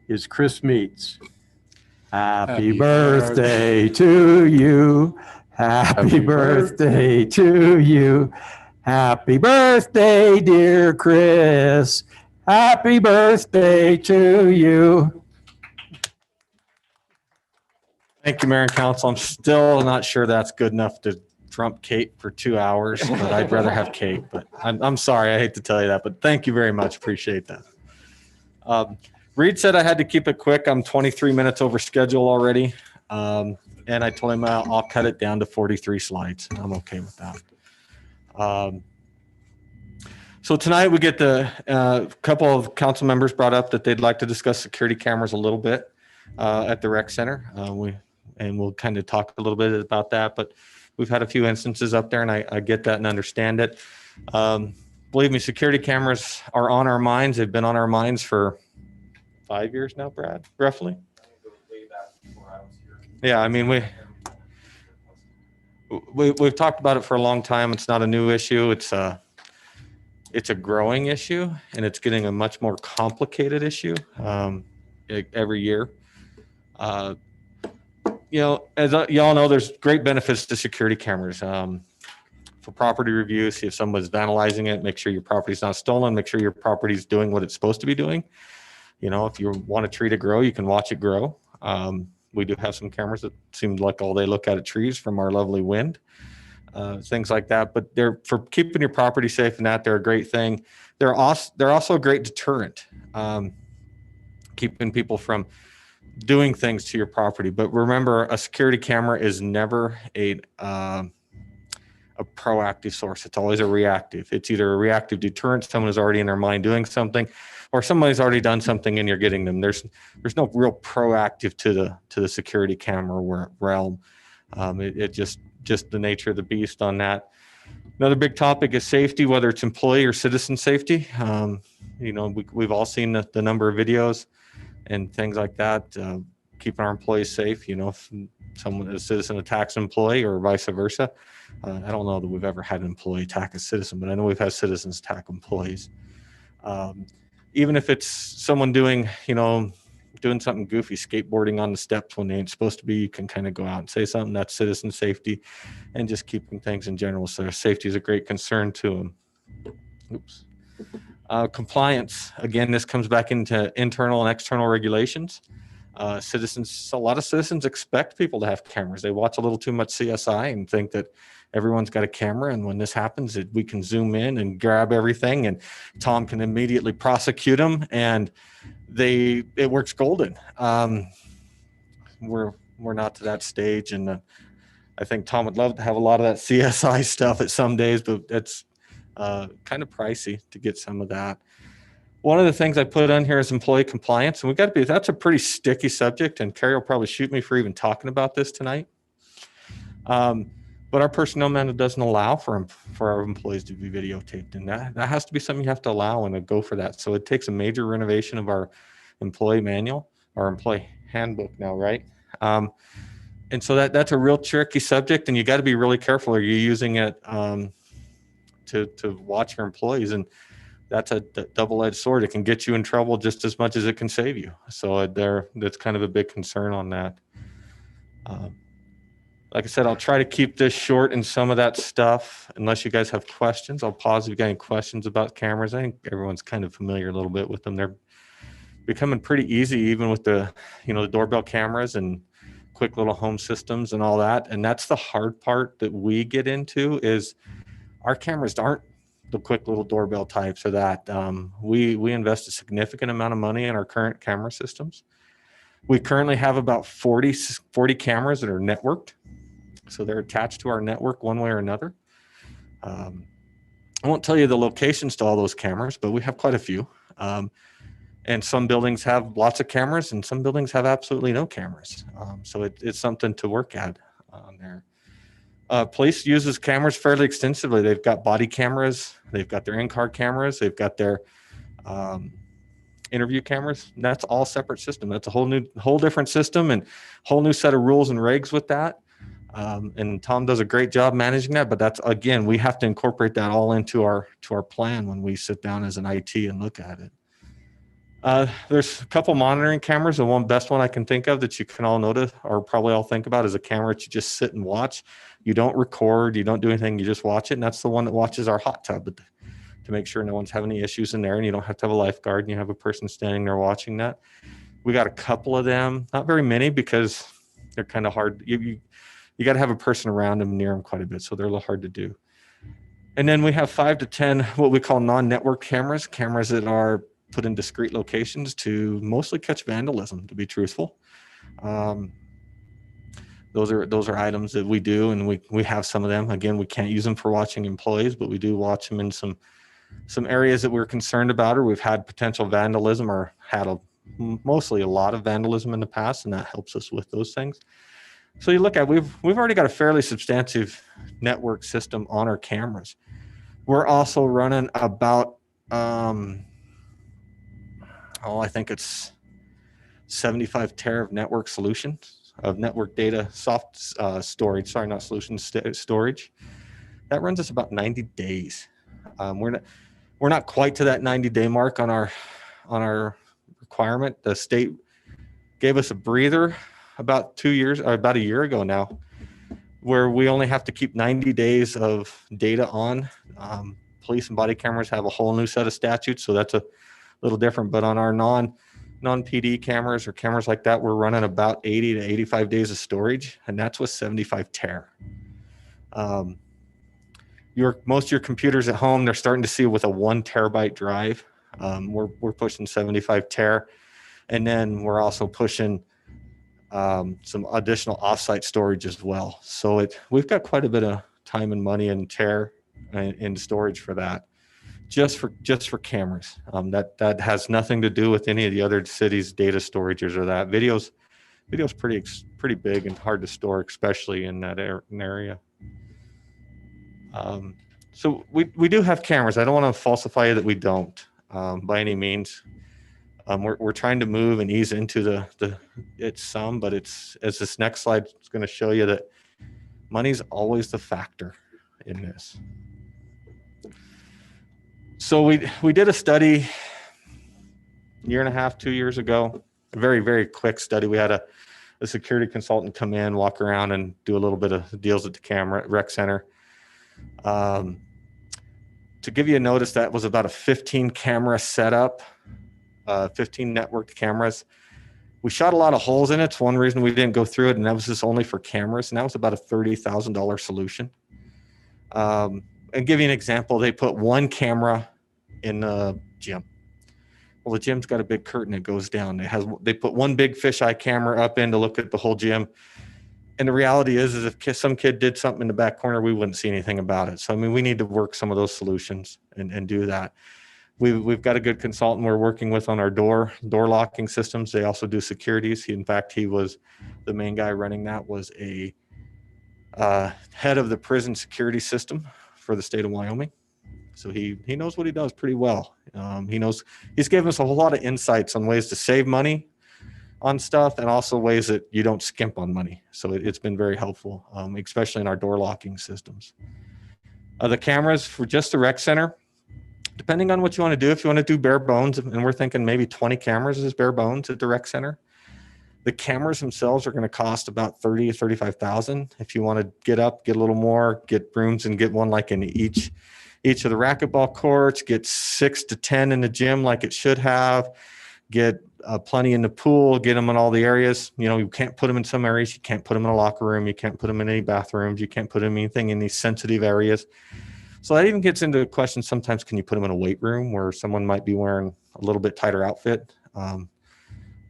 is Chris Meets. Happy birthday to you. Happy birthday to you. Happy birthday, dear Chris. Happy birthday to you. Thank you, Mayor and Council. I'm still not sure that's good enough to trump Kate for 2 hours, but I'd rather have Kate. But I'm sorry, I hate to tell you that, but thank you very much. Appreciate that. Reed said I had to keep it quick. I'm 23 minutes over schedule already. And I told him I'll cut it down to 43 slides. I'm okay with that. So tonight we get the couple of council members brought up that they'd like to discuss security cameras a little bit at the rec center. We'll kind of talk a little bit about that, but we've had a few instances up there, and I get that and understand it. Believe me, security cameras are on our minds. They've been on our minds for 5 years now, Brad, roughly. Yeah, I mean, we've talked about it for a long time. It's not a new issue. It's a growing issue, and it's getting a much more complicated issue every year. As y'all know, there's great benefits to security cameras. For property review, see if someone's vandalizing it, make sure your property's not stolen, make sure your property's doing what it's supposed to be doing. If you want a tree to grow, you can watch it grow. We do have some cameras that seem like all they look at trees from our lovely wind, things like that. But they're for keeping your property safe, and they're a great thing. They're also a great deterrent, keeping people from doing things to your property. But remember, a security camera is never a proactive source. It's always a reactive. It's either a reactive deterrent, someone is already in their mind doing something, or somebody's already done something and you're getting them. There's no real proactive to the security camera realm. It just the nature of the beast on that. Another big topic is safety, whether it's employee or citizen safety. We've all seen the number of videos and things like that, keeping our employees safe. If a citizen attacks an employee or vice versa. I don't know that we've ever had an employee attack a citizen, but I know we've had citizens attack employees. Even if it's someone doing something goofy, skateboarding on the steps when they ain't supposed to be, you can kind of go out and say something. That's citizen safety, and just keeping things in general. So safety is a great concern to them. Oops. Compliance. Again, this comes back into internal and external regulations. A lot of citizens expect people to have cameras. They watch a little too much CSI and think that everyone's got a camera, and when this happens, we can zoom in and grab everything, and Tom can immediately prosecute them, and it works golden. We're not to that stage, and I think Tom would love to have a lot of that CSI stuff at some days, but it's kind of pricey to get some of that. One of the things I put on here is employee compliance, and we got to be, that's a pretty sticky subject, and Carrie will probably shoot me for even talking about this tonight. But our personnel manual doesn't allow for our employees to be videotaped, and that has to be something you have to allow and go for that. So it takes a major renovation of our employee manual, our employee handbook now, right? And so that's a real tricky subject, and you got to be really careful. Are you using it to watch your employees? And that's a double-edged sword. It can get you in trouble just as much as it can save you. So that's kind of a big concern on that. Like I said, I'll try to keep this short in some of that stuff. Unless you guys have questions, I'll pause if you got any questions about cameras. I think everyone's kind of familiar a little bit with them. They're becoming pretty easy, even with the doorbell cameras and quick little home systems and all that. And that's the hard part that we get into is our cameras aren't the quick little doorbell types or that. We invest a significant amount of money in our current camera systems. We currently have about 40 cameras that are networked. So they're attached to our network one way or another. I won't tell you the locations to all those cameras, but we have quite a few. And some buildings have lots of cameras and some buildings have absolutely no cameras. So it's something to work at on there. Police uses cameras fairly extensively. They've got body cameras, they've got their in-car cameras, they've got their interview cameras. That's all separate system. That's a whole different system and whole new set of rules and regs with that. And Tom does a great job managing that, but that's, again, we have to incorporate that all into our plan when we sit down as an IT and look at it. There's a couple monitoring cameras. The best one I can think of that you can all notice or probably all think about is a camera that you just sit and watch. You don't record, you don't do anything, you just watch it. And that's the one that watches our hot tub to make sure no one's having any issues in there, and you don't have to have a lifeguard and you have a person standing there watching that. We got a couple of them, not very many because they're kind of hard. You got to have a person around them, near them quite a bit, so they're a little hard to do. And then we have 5 to 10 what we call non-network cameras that are put in discrete locations to mostly catch vandalism, to be truthful. Those are items that we do, and we have some of them. Again, we can't use them for watching employees, but we do watch them in some areas that we're concerned about, or we've had potential vandalism or had mostly a lot of vandalism in the past, and that helps us with those things. So you look at, we've already got a fairly substantive network system on our cameras. We're also running about, I think it's 75 tera of network solutions, of network data soft storage, sorry, not solutions, storage. That runs us about 90 days. We're not quite to that 90-day mark on our requirement. The state gave us a breather about 2 years, or about a year ago now, where we only have to keep 90 days of data on. Police and body cameras have a whole new set of statutes, so that's a little different. But on our non-PD cameras or cameras like that, we're running about 80 to 85 days of storage, and that's with 75 tera. Most of your computers at home, they're starting to see with a 1 terabyte drive. We're pushing 75 tera, and then we're also pushing some additional offsite storage as well. So we've got quite a bit of time and money and tera in storage for that, just for cameras. That has nothing to do with any of the other cities' data storages or that. Video's pretty big and hard to store, especially in that area. So we do have cameras. I don't want to falsify that we don't by any means. We're trying to move and ease into but it's, as this next slide is going to show you, that money's always the factor in this. So we did a study a year and a half, 2 years ago, a very, very quick study. We had a security consultant come in, walk around and do a little bit of deals at the camera rec center. To give you a notice, that was about a 15 camera setup. 15 networked cameras. We shot a lot of holes in it. It's one reason we didn't go through it, and that was just only for cameras, and that was about a $30,000 solution. And give you an example, they put one camera in the gym. Well, the gym's got a big curtain that goes down. They put one big fisheye camera up in to look at the whole gym. And the reality is if some kid did something in the back corner, we wouldn't see anything about it. So, I mean, we need to work some of those solutions and do that. We've got a good consultant we're working with on our door locking systems. They also do securities. In fact, he was the main guy running that, was a head of the prison security system for the state of Wyoming. So he knows what he does pretty well. He's given us a whole lot of insights on ways to save money on stuff and also ways that you don't skimp on money. So it's been very helpful, especially in our door locking systems. The cameras for just the rec center, depending on what you want to do, if you want to do bare bones, and we're thinking maybe 20 cameras is bare bones at the rec center. The cameras themselves are going to cost about $30,000 to $35,000. If you want to get a little more, get rooms and get one like in each of the racquetball courts, get 6 to 10 in the gym like it should have, get plenty in the pool, get them in all the areas. You can't put them in some areas. You can't put them in a locker room. You can't put them in any bathrooms. You can't put them in anything in these sensitive areas. So that even gets into a question sometimes, can you put them in a weight room where someone might be wearing a little bit tighter outfit?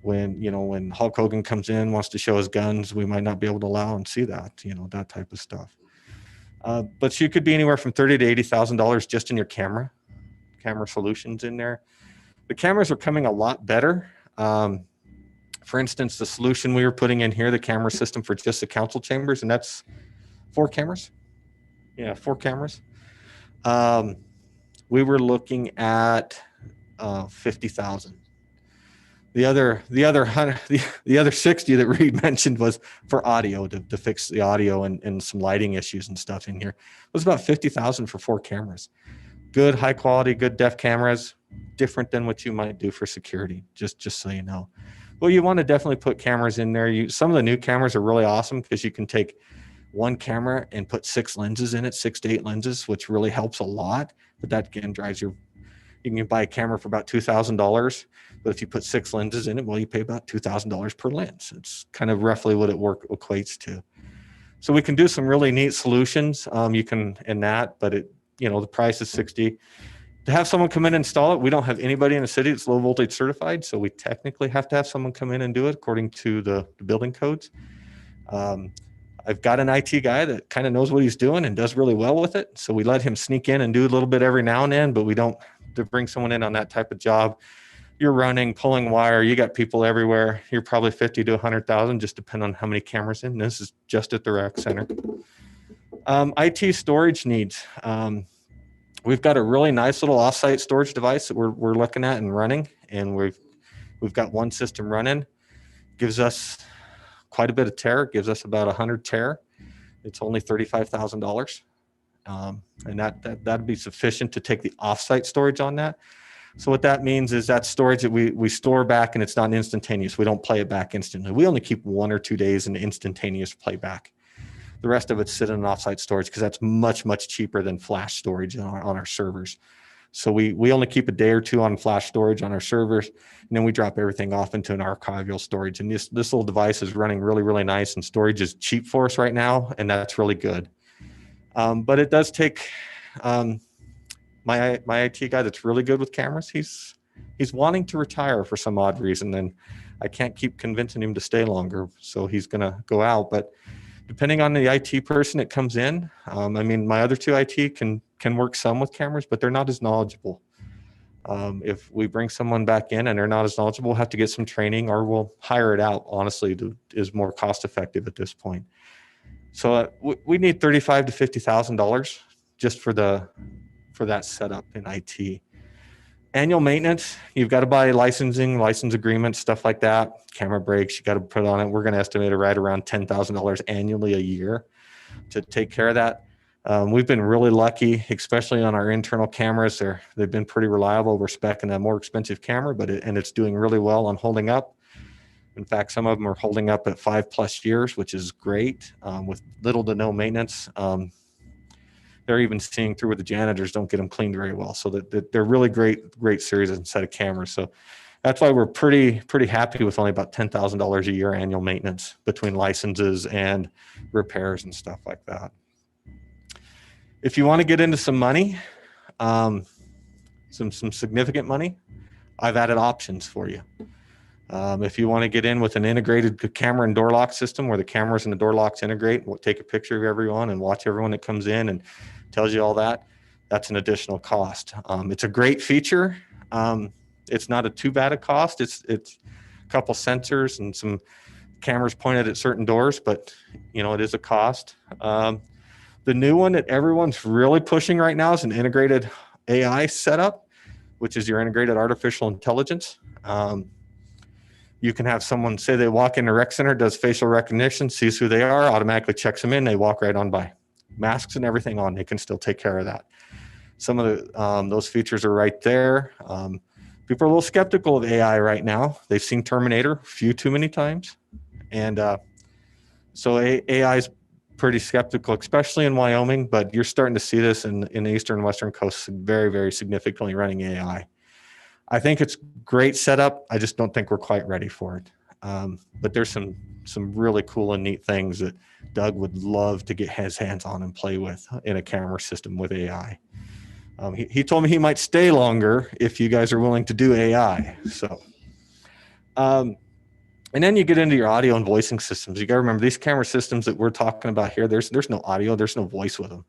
When Hulk Hogan comes in, wants to show his guns, we might not be able to allow and see that, that type of stuff. But you could be anywhere from $30,000 to $80,000 just in your camera solutions in there. The cameras are coming a lot better. For instance, the solution we were putting in here, the camera system for just the council chambers, and that's 4 cameras. Yeah, 4 cameras. We were looking at $50,000. The other 60 that Reed mentioned was for audio to fix the audio and some lighting issues and stuff in here. It was about $50,000 for 4 cameras. Good, high quality, good def cameras, different than what you might do for security, just so you know. Well, you want to definitely put cameras in there. Some of the new cameras are really awesome because you can take one camera and put 6 lenses in it, 6 to 8 lenses, which really helps a lot. But that again you can buy a camera for about $2,000. But if you put 6 lenses in it, well, you pay about $2,000 per lens. It's kind of roughly what it equates to. So we can do some really neat solutions. You can in that, but the price is $60,000. To have someone come in and install it, we don't have anybody in the city that's low voltage certified. So we technically have to have someone come in and do it according to the building codes. I've got an IT guy that kind of knows what he's doing and does really well with it. So we let him sneak in and do a little bit every now and then, but we don't to bring someone in on that type of job. You're running, pulling wire, you got people everywhere. You're probably 50 to 100,000, just depending on how many cameras in. This is just at the rec center. IT storage needs. We've got a really nice little offsite storage device that we're looking at and running, and we've got one system running. Gives us quite a bit of tear. It gives us about 100 tear. It's only $35,000, and that'd be sufficient to take the offsite storage on that. So what that means is that storage that we store back, and it's not instantaneous. We don't play it back instantly. We only keep 1 or 2 days in instantaneous playback. The rest of it's sit in offsite storage because that's much, much cheaper than flash storage on our servers. So we only keep a day or 2 on flash storage on our servers, and then we drop everything off into an archival storage. And this little device is running really, really nice, and storage is cheap for us right now, and that's really good. But it does take my IT guy that's really good with cameras. He's wanting to retire for some odd reason, and I can't keep convincing him to stay longer. So he's going to go out. But depending on the IT person that comes in, my other 2 IT can work some with cameras, but they're not as knowledgeable. If we bring someone back in and they're not as knowledgeable, we'll have to get some training, or we'll hire it out. Honestly, is more cost effective at this point. So we need $35,000 to $50,000 just for that setup in IT. Annual maintenance, you've got to buy license agreements, stuff like that. Camera breaks, you got to put on it. We're going to estimate it right around $10,000 annually a year to take care of that. We've been really lucky, especially on our internal cameras. They've been pretty reliable. We're speccing a more expensive camera, and it's doing really well on holding up. In fact, some of them are holding up at 5+ years, which is great, with little to no maintenance. They're even seeing through with the janitors don't get them cleaned very well. So that they're really great series and set of cameras. So that's why we're pretty happy with only about $10,000 a year annual maintenance between licenses and repairs and stuff like that. If you want to get into some money, some significant money, I've added options for you. If you want to get in with an integrated camera and door lock system where the cameras and the door locks integrate, we'll take a picture of everyone and watch everyone that comes in and tells you all that, that's an additional cost. It's a great feature. It's not a too bad a cost. It's a couple sensors and some cameras pointed at certain doors, but it is a cost. The new one that everyone's really pushing right now is an integrated AI setup, which is your integrated artificial intelligence. You can have someone say they walk in a rec center, does facial recognition, sees who they are, automatically checks them in, they walk right on by. Masks and everything on, they can still take care of that. Some of the those features are right there. People are a little skeptical of AI right now. They've seen Terminator a few too many times. And so AI is pretty skeptical, especially in Wyoming, but you're starting to see this in the eastern and western coasts very, very significantly running AI. I think it's great setup. I just don't think we're quite ready for it. But there's some really cool and neat things that Doug would love to get his hands on and play with in a camera system with AI. He told me he might stay longer if you guys are willing to do AI. So, and then you get into your audio and voicing systems. You got to remember these camera systems that we're talking about here, there's no audio, there's no voice with them.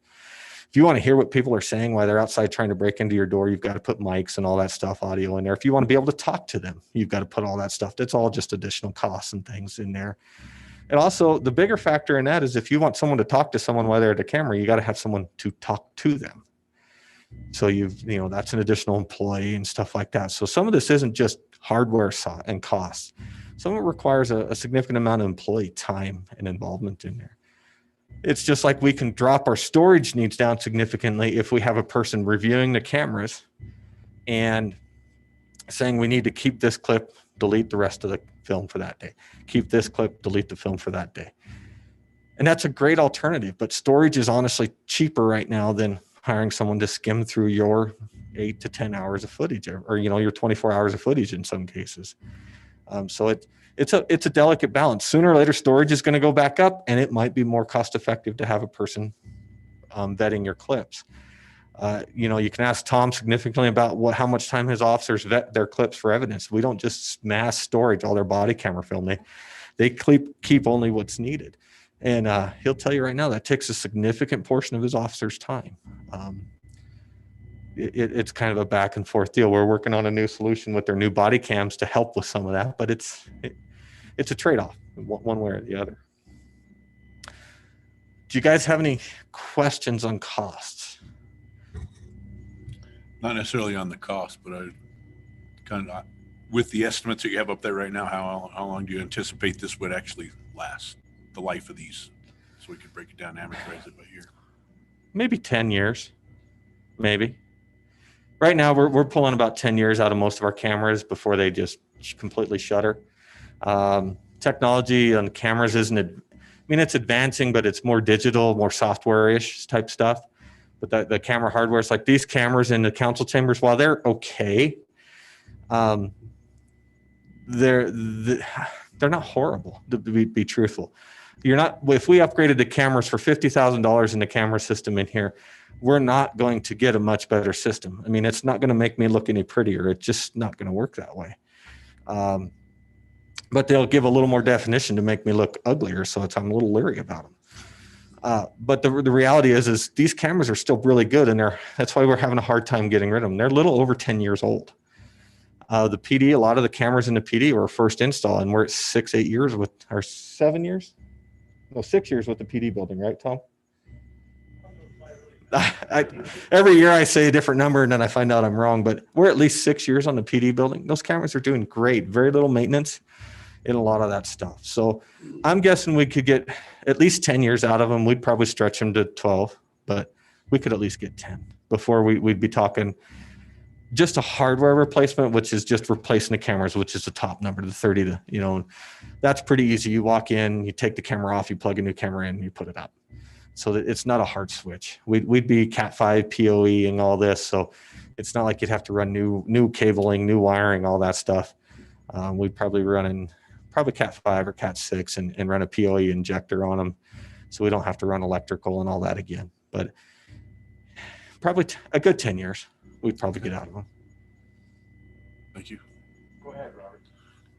If you want to hear what people are saying while they're outside trying to break into your door, you've got to put mics and all that stuff, audio in there. If you want to be able to talk to them, you've got to put all that stuff. That's all just additional costs and things in there. And also the bigger factor in that is if you want someone to talk to someone while they're at the camera, you got to have someone to talk to them. So that's an additional employee and stuff like that. So some of this isn't just hardware and costs. Some of it requires a significant amount of employee time and involvement in there. It's just like we can drop our storage needs down significantly if we have a person reviewing the cameras and saying we need to keep this clip, delete the rest of the film for that day. Keep this clip, delete the film for that day. And that's a great alternative, but storage is honestly cheaper right now than hiring someone to skim through your 8 to 10 hours of footage or your 24 hours of footage in some cases. So it's a delicate balance. Sooner or later, storage is going to go back up, and it might be more cost effective to have a person vetting your clips. You can ask Tom significantly about how much time his officers vet their clips for evidence. We don't just mass storage all their body camera film. They keep only what's needed. And he'll tell you right now that takes a significant portion of his officer's time. It's kind of a back and forth deal. We're working on a new solution with their new body cams to help with some of that, but it's a trade-off one way or the other. Do you guys have any questions on costs? Not necessarily on the cost, but I kind of, with the estimates that you have up there right now, how long do you anticipate this would actually last, the life of these? So we could break it down, amortize it by year. Maybe 10 years, maybe. Right now, we're pulling about 10 years out of most of our cameras before they just completely shutter. Technology on the cameras it's advancing, but it's more digital, more software-ish type stuff. But the camera hardware is like these cameras in the council chambers, while they're okay, they're not horrible, to be truthful. If we upgraded the cameras for $50,000 in the camera system in here, we're not going to get a much better system. It's not going to make me look any prettier. It's just not going to work that way. But they'll give a little more definition to make me look uglier, so I'm a little leery about them. But the reality is these cameras are still really good, and that's why we're having a hard time getting rid of them. They're a little over 10 years old. The PD, a lot of the cameras in the PD were first install, and we're at 6 years with the PD building, right, Tom? Every year I say a different number, and then I find out I'm wrong, but we're at least 6 years on the PD building. Those cameras are doing great, very little maintenance in a lot of that stuff. So I'm guessing we could get at least 10 years out of them. We'd probably stretch them to 12, but we could at least get 10 before we'd be talking just a hardware replacement, which is just replacing the cameras, which is the top number, the 30 to, that's pretty easy. You walk in, you take the camera off, you plug a new camera in, you put it up. So that it's not a hard switch. We'd be Cat 5 PoE and all this. So it's not like you'd have to run new cabling, new wiring, all that stuff. We'd probably run Cat 5 or Cat 6 and run a PoE injector on them. So we don't have to run electrical and all that again. But probably a good 10 years, we'd probably get out of them. Thank you. Go ahead, Robert.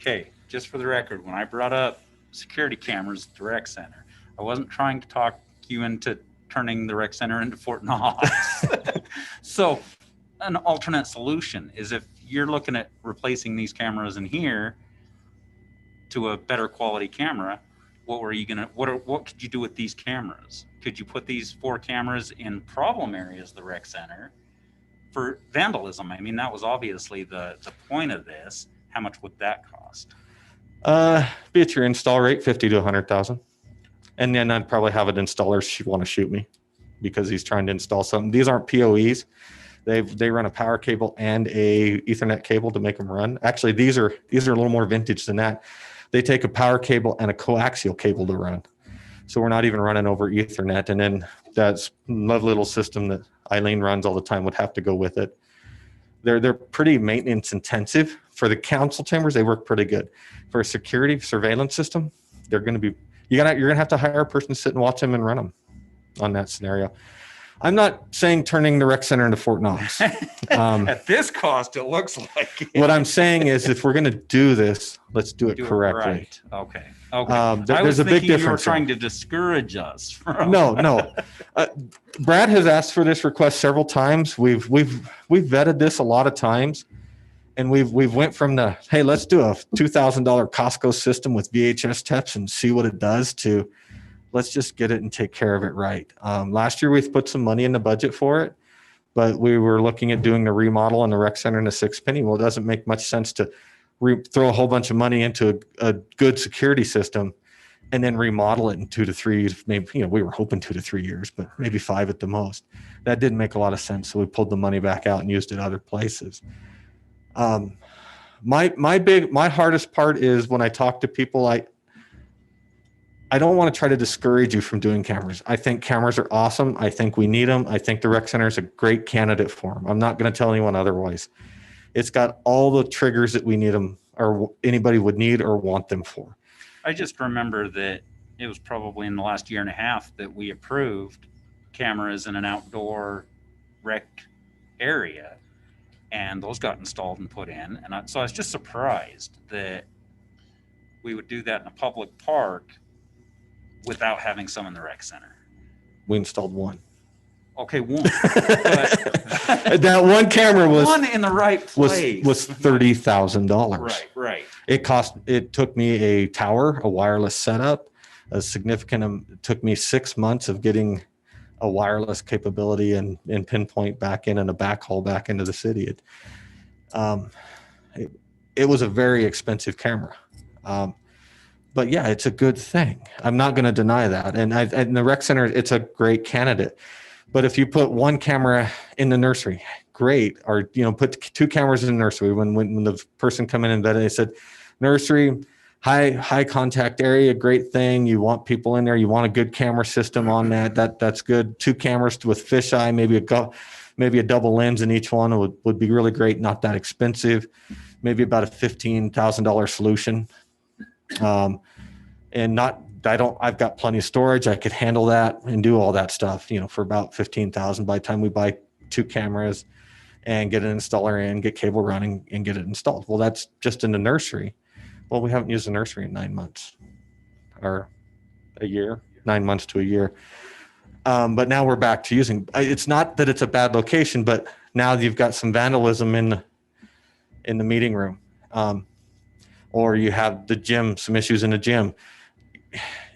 Okay, just for the record, when I brought up security cameras at the rec center, I wasn't trying to talk you into turning the rec center into Fort Knox. So an alternate solution is if you're looking at replacing these cameras in here to a better quality camera, what could you do with these cameras? Could you put these 4 cameras in problem areas of the rec center for vandalism? I mean, that was obviously the point of this. How much would that cost? Be at your install rate, 50 to 100,000. And then I'd probably have an installer want to shoot me because he's trying to install something. These aren't PoEs. They run a power cable and a Ethernet cable to make them run. Actually, these are a little more vintage than that. They take a power cable and a coaxial cable to run. So we're not even running over Ethernet. And then that lovely little system that Eileen runs all the time would have to go with it. They're pretty maintenance intensive. For the council chambers, they work pretty good. For a security surveillance system, they're going to be, you're going to have to hire a person to sit and watch them and run them on that scenario. I'm not saying turning the rec center into Fort Knox. At this cost, it looks like it. What I'm saying is if we're going to do this, let's do it correctly. Right. Okay. Okay. There's a big difference. You were trying to discourage us from. No. Brad has asked for this request several times. We've vetted this a lot of times, and we've went from the, hey, let's do a $2,000 Costco system with VHS tapes and see what it does, to let's just get it and take care of it right. Last year we put some money in the budget for it, but we were looking at doing the remodel in the rec center in the 6 penny. Well, it doesn't make much sense to throw a whole bunch of money into a good security system and then remodel it in 2 to 3, maybe, we were hoping 2 to 3 years, but maybe 5 at the most. That didn't make a lot of sense. So we pulled the money back out and used it other places. My hardest part is when I talk to people, I don't want to try to discourage you from doing cameras. I think cameras are awesome. I think we need them. I think the rec center is a great candidate for them. I'm not going to tell anyone otherwise. It's got all the triggers that we need them, or anybody would need or want them for. I just remember that it was probably in the last year and a half that we approved cameras in an outdoor rec area, and those got installed and put in. And so I was just surprised that we would do that in a public park without having some in the rec center. We installed one. Okay, one. That one camera was one in the right place. Was $30,000. Right. It took me a tower, a wireless setup, it took me 6 months of getting a wireless capability and pinpoint back in and a backhaul back into the city. It was a very expensive camera. But yeah, it's a good thing. I'm not going to deny that. And in the rec center, it's a great candidate. But if you put one camera in the nursery, great. Or, put 2 cameras in the nursery. When the person come in and vetted, they said, nursery, high contact area, great thing. You want people in there. You want a good camera system on that. That's good. 2 cameras with fisheye, maybe a double lens in each one would be really great. Not that expensive. Maybe about a $15,000 solution. I've got plenty of storage. I could handle that and do all that stuff, for about 15,000 by the time we buy 2 cameras and get an installer in, get cable running and get it installed. Well, that's just in the nursery. Well, we haven't used the nursery in 9 months or a year, 9 months to a year. But now we're back to using, it's not that it's a bad location, but now you've got some vandalism in the meeting room. Or you have the gym, some issues in the gym.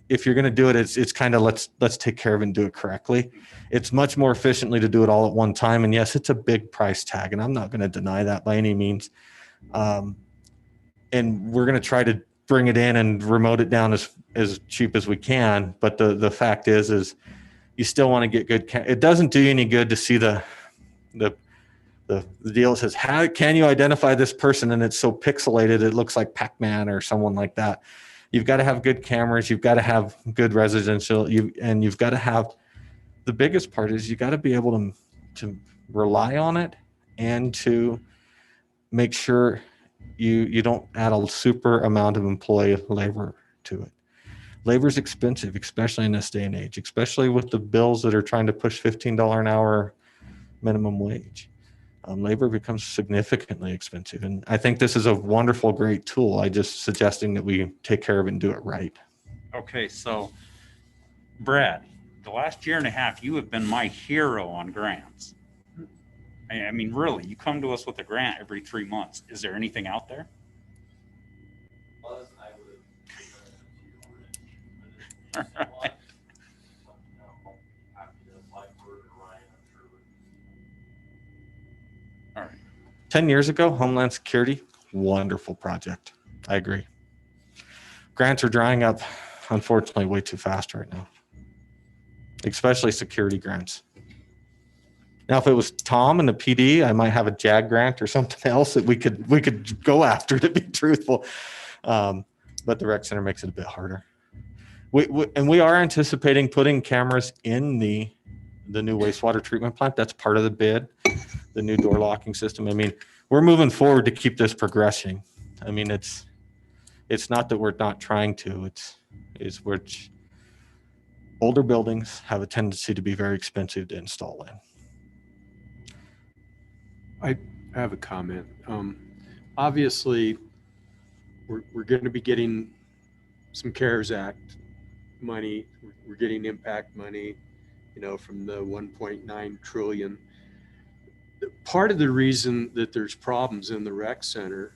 If you're going to do it, it's kind of let's take care of it and do it correctly. It's much more efficiently to do it all at one time. And yes, it's a big price tag, and I'm not going to deny that by any means. And we're going to try to bring it in and remote it down as cheap as we can. But the fact is you still want to get good. It doesn't do you any good to see the deal that says, how can you identify this person? And it's so pixelated, it looks like Pac-Man or someone like that. You've got to have good cameras. You've got to have good residential. And you've got to have, the biggest part is you got to be able to rely on it and to make sure you don't add a super amount of employee labor to it. Labor is expensive, especially in this day and age, especially with the bills that are trying to push $15 an hour minimum wage. labor becomes significantly expensive. And I think this is a wonderful, great tool. I just suggesting that we take care of it and do it right. Okay, so Brad, the last year and a half, you have been my hero on grants. I mean, really, you come to us with a grant every 3 months. Is there anything out there? All right. 10 years ago, Homeland Security, wonderful project. I agree. Grants are drying up, unfortunately, way too fast right now, especially security grants. Now, if it was Tom and the PD, I might have a JAG grant or something else that we could go after, to be truthful. But the rec center makes it a bit harder. We are anticipating putting cameras in the new wastewater treatment plant. That's part of the bid, the new door locking system. I mean, we're moving forward to keep this progressing. I mean, it's not that we're not trying to. It's which older buildings have a tendency to be very expensive to install in. I have a comment. Obviously, we're going to be getting some CARES Act money. We're getting impact money, from the 1.9 trillion. Part of the reason that there's problems in the rec center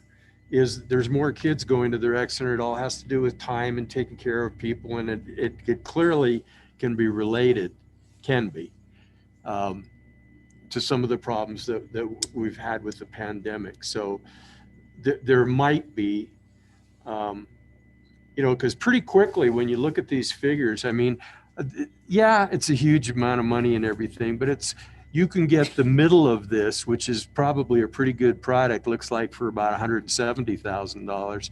is there's more kids going to the rec center. It all has to do with time and taking care of people, and it clearly can be related, to some of the problems that we've had with the pandemic. So there might be, because pretty quickly when you look at these figures, I mean, yeah, it's a huge amount of money and everything, but you can get the middle of this, which is probably a pretty good product, looks like for about $170,000.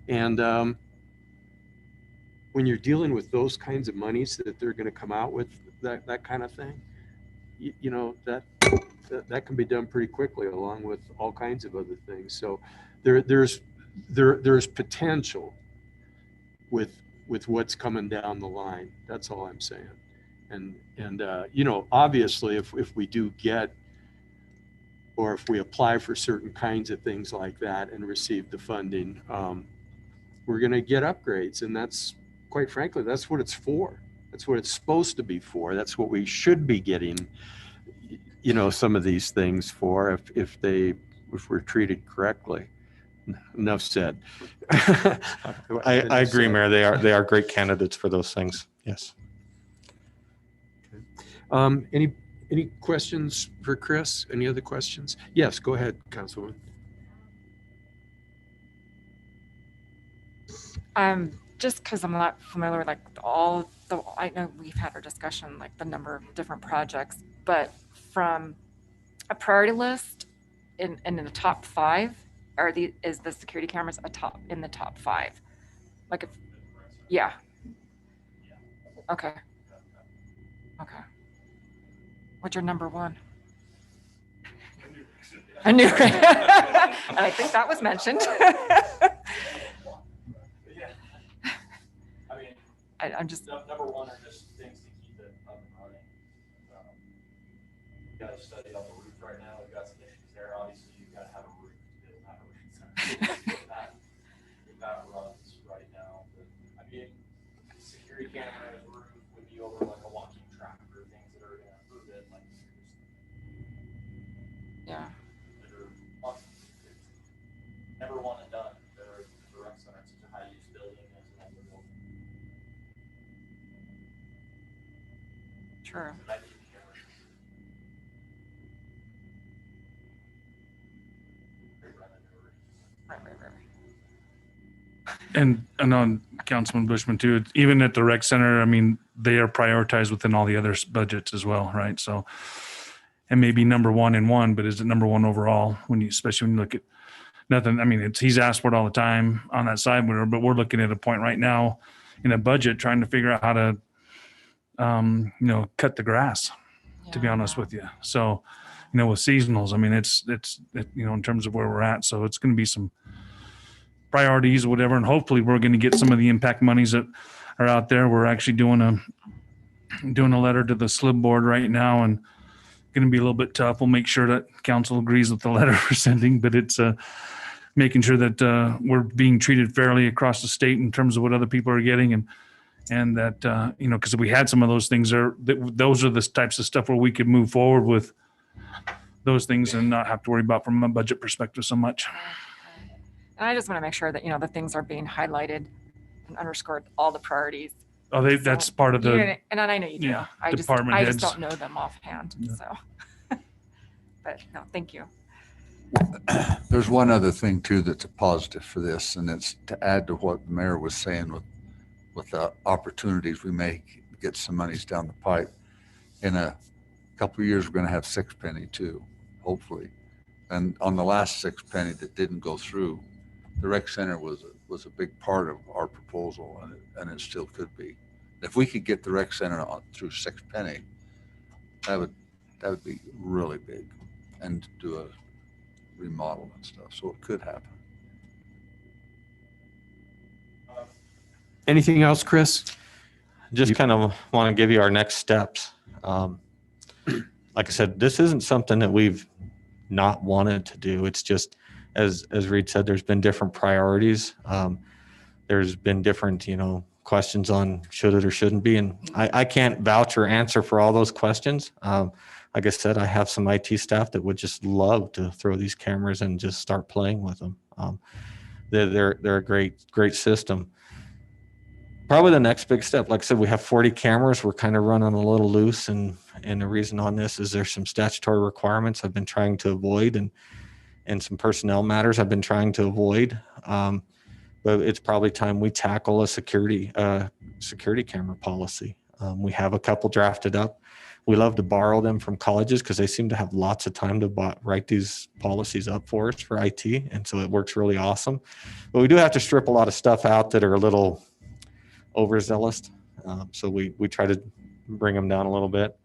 And when you're dealing with those kinds of monies that they're going to come out with, that kind of thing, that can be done pretty quickly, along with all kinds of other things. So there's potential with what's coming down the line. That's all I'm saying. And obviously, if we do get, or if we apply for certain kinds of things like that and receive the funding, we're going to get upgrades, and that's, quite frankly, that's what it's for. That's what it's supposed to be for. That's what we should be getting, some of these things for, if we're treated correctly. Enough said. I agree, Mayor. They are great candidates for those things. Yes. Okay. Any questions for Chris? Any other questions? Yes, go ahead, Councilwoman. Just because I'm not familiar with I know we've had our discussion, like the number of different projects, but from a priority list in the top 5, is the security cameras in the top 5? Like yeah. Okay. What's your number 1? I knew. And I think that was mentioned. I'm just number 1 are just things to keep it up and running. You got to study on the roof right now. We've got some issues there. Obviously, you've got to have a roof to build that roof. that runs right now. But, I mean, security cameras, roof would be over like a walking track or things that are going to improve it. Like, yeah. Never one and done. The rec center is such a high use building as an older building. True. And on Councilman Bushman too, even at the rec center, I mean, they are prioritized within all the other budgets as well, right? So, and maybe number 1 in one, but is it number 1 overall especially when you look at nothing? I mean, he's asked for it all the time on that side, but we're looking at a point right now in a budget trying to figure out how to, cut the grass, to be honest with you. So, with seasonals, I mean, it's in terms of where we're at. So it's going to be some priorities or whatever. And hopefully we're going to get some of the impact monies that are out there. We're actually doing a letter to the SLIB board right now. And going to be a little bit tough. We'll make sure that council agrees with the letter we're sending, but it's making sure that we're being treated fairly across the state in terms of what other people are getting, and that because we had some of those things there. Those are the types of stuff where we could move forward with those things and not have to worry about from a budget perspective so much. And I just want to make sure that, the things are being highlighted and underscored, all the priorities. Oh, that's part of the And I know you do. yeah, I department just heads. don't know them offhand. Yeah. So, but no, thank you. There's one other thing too that's a positive for this, and it's to add to what the mayor was saying with the opportunities we may get some monies down the pipe. In a couple of years, we're going to have six penny too, hopefully. And on the last six penny that didn't go through, the rec center was a big part of our proposal, and it still could be. If we could get the rec center through six penny, that would be really big, and do a remodel and stuff. So it could happen. Anything else, Chris? Just kind of want to give you our next steps. Like I said, this isn't something that we've not wanted to do. It's just, as Reed said, there's been different priorities. There's been different, questions on should it or shouldn't be. And I can't vouch or answer for all those questions. Like I said, I have some IT staff that would just love to throw these cameras and just start playing with them. They're a great system. Probably the next big step, like I said, we have 40 cameras. We're kind of running a little loose, and the reason on this is there's some statutory requirements I've been trying to avoid, and some personnel matters I've been trying to avoid. But it's probably time we tackle a security camera policy. We have a couple drafted up. We love to borrow them from colleges because they seem to have lots of time to write these policies up for us for IT, and so it works really awesome. But we do have to strip a lot of stuff out that are a little overzealous. So we try to bring them down a little bit.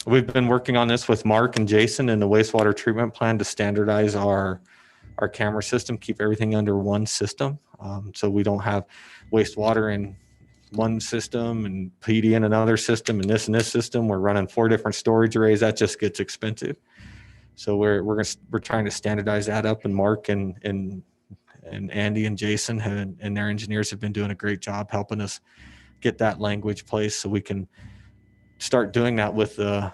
We've been working on this with Mark and Jason in the wastewater treatment plan to standardize our camera system, keep everything under one system. So we don't have wastewater in one system and PD in another system and this system. We're running 4 different storage arrays. That just gets expensive. So we're trying to standardize that up, and Mark and Andy and Jason and their engineers have been doing a great job helping us get that language placed so we can start doing that with the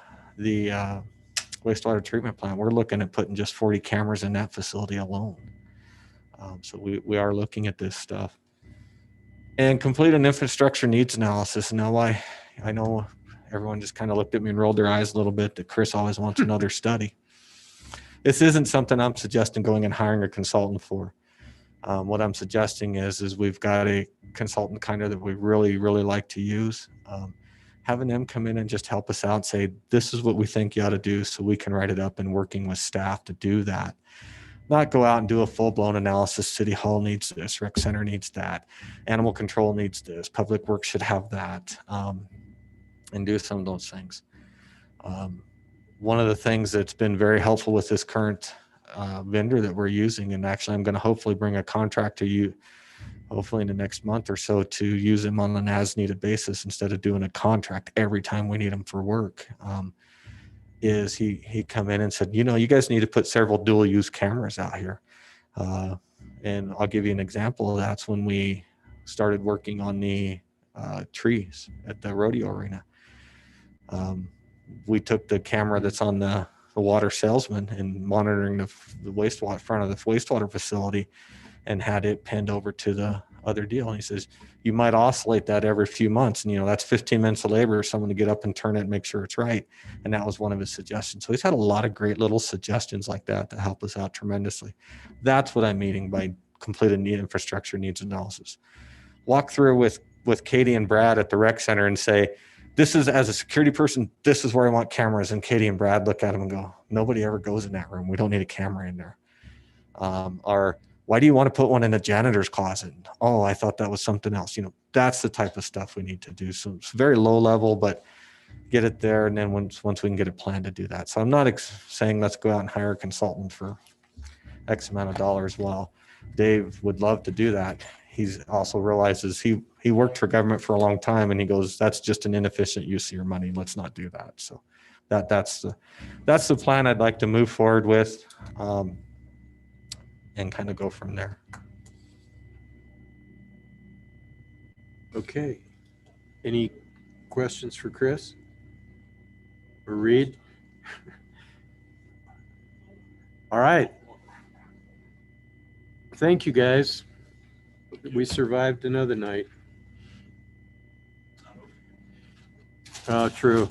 wastewater treatment plant. We're looking at putting just 40 cameras in that facility alone. So we are looking at this stuff. And complete an infrastructure needs analysis. Now, I know everyone just kind of looked at me and rolled their eyes a little bit that Chris always wants another study. This isn't something I'm suggesting going and hiring a consultant for. What I'm suggesting is we've got a consultant kind of that we really, really like to use. Having them come in and just help us out and say, this is what we think you ought to do, so we can write it up, and working with staff to do that. Not go out and do a full-blown analysis. City Hall needs this, Rec Center needs that, Animal Control needs this, Public Works should have that, and do some of those things. One of the things that's been very helpful with this current vendor that we're using, and actually I'm going to hopefully bring a contract to you hopefully in the next month or so to use him on an as-needed basis instead of doing a contract every time we need him for work. Is he come in and said, you guys need to put several dual-use cameras out here. And I'll give you an example of that's when we started working on the trees at the rodeo arena. We took the camera that's on the water salesman and monitoring the wastewater front of the wastewater facility and had it pinned over to the other deal. And he says, you might oscillate that every few months. And, that's 15 minutes of labor, someone to get up and turn it and make sure it's right. And that was one of his suggestions. So he's had a lot of great little suggestions like that to help us out tremendously. That's what I'm meaning by completed infrastructure needs analysis. Walk through with Katie and Brad at the rec center and say, this is, as a security person, this is where I want cameras. And Katie and Brad look at them and go, nobody ever goes in that room. We don't need a camera in there. Or why do you want to put one in the janitor's closet? Oh, I thought that was something else. That's the type of stuff we need to do. So it's very low level, but get it there. And then once we can get a plan to do that. So I'm not saying let's go out and hire a consultant for X amount of dollars. Well, Dave would love to do that. He's also realizes he worked for government for a long time, and he goes, that's just an inefficient use of your money. Let's not do that. So that's the plan I'd like to move forward with, and kind of go from there. Okay. Any questions for Chris or Reed? All right. Thank you, guys. We survived another night. Oh, true.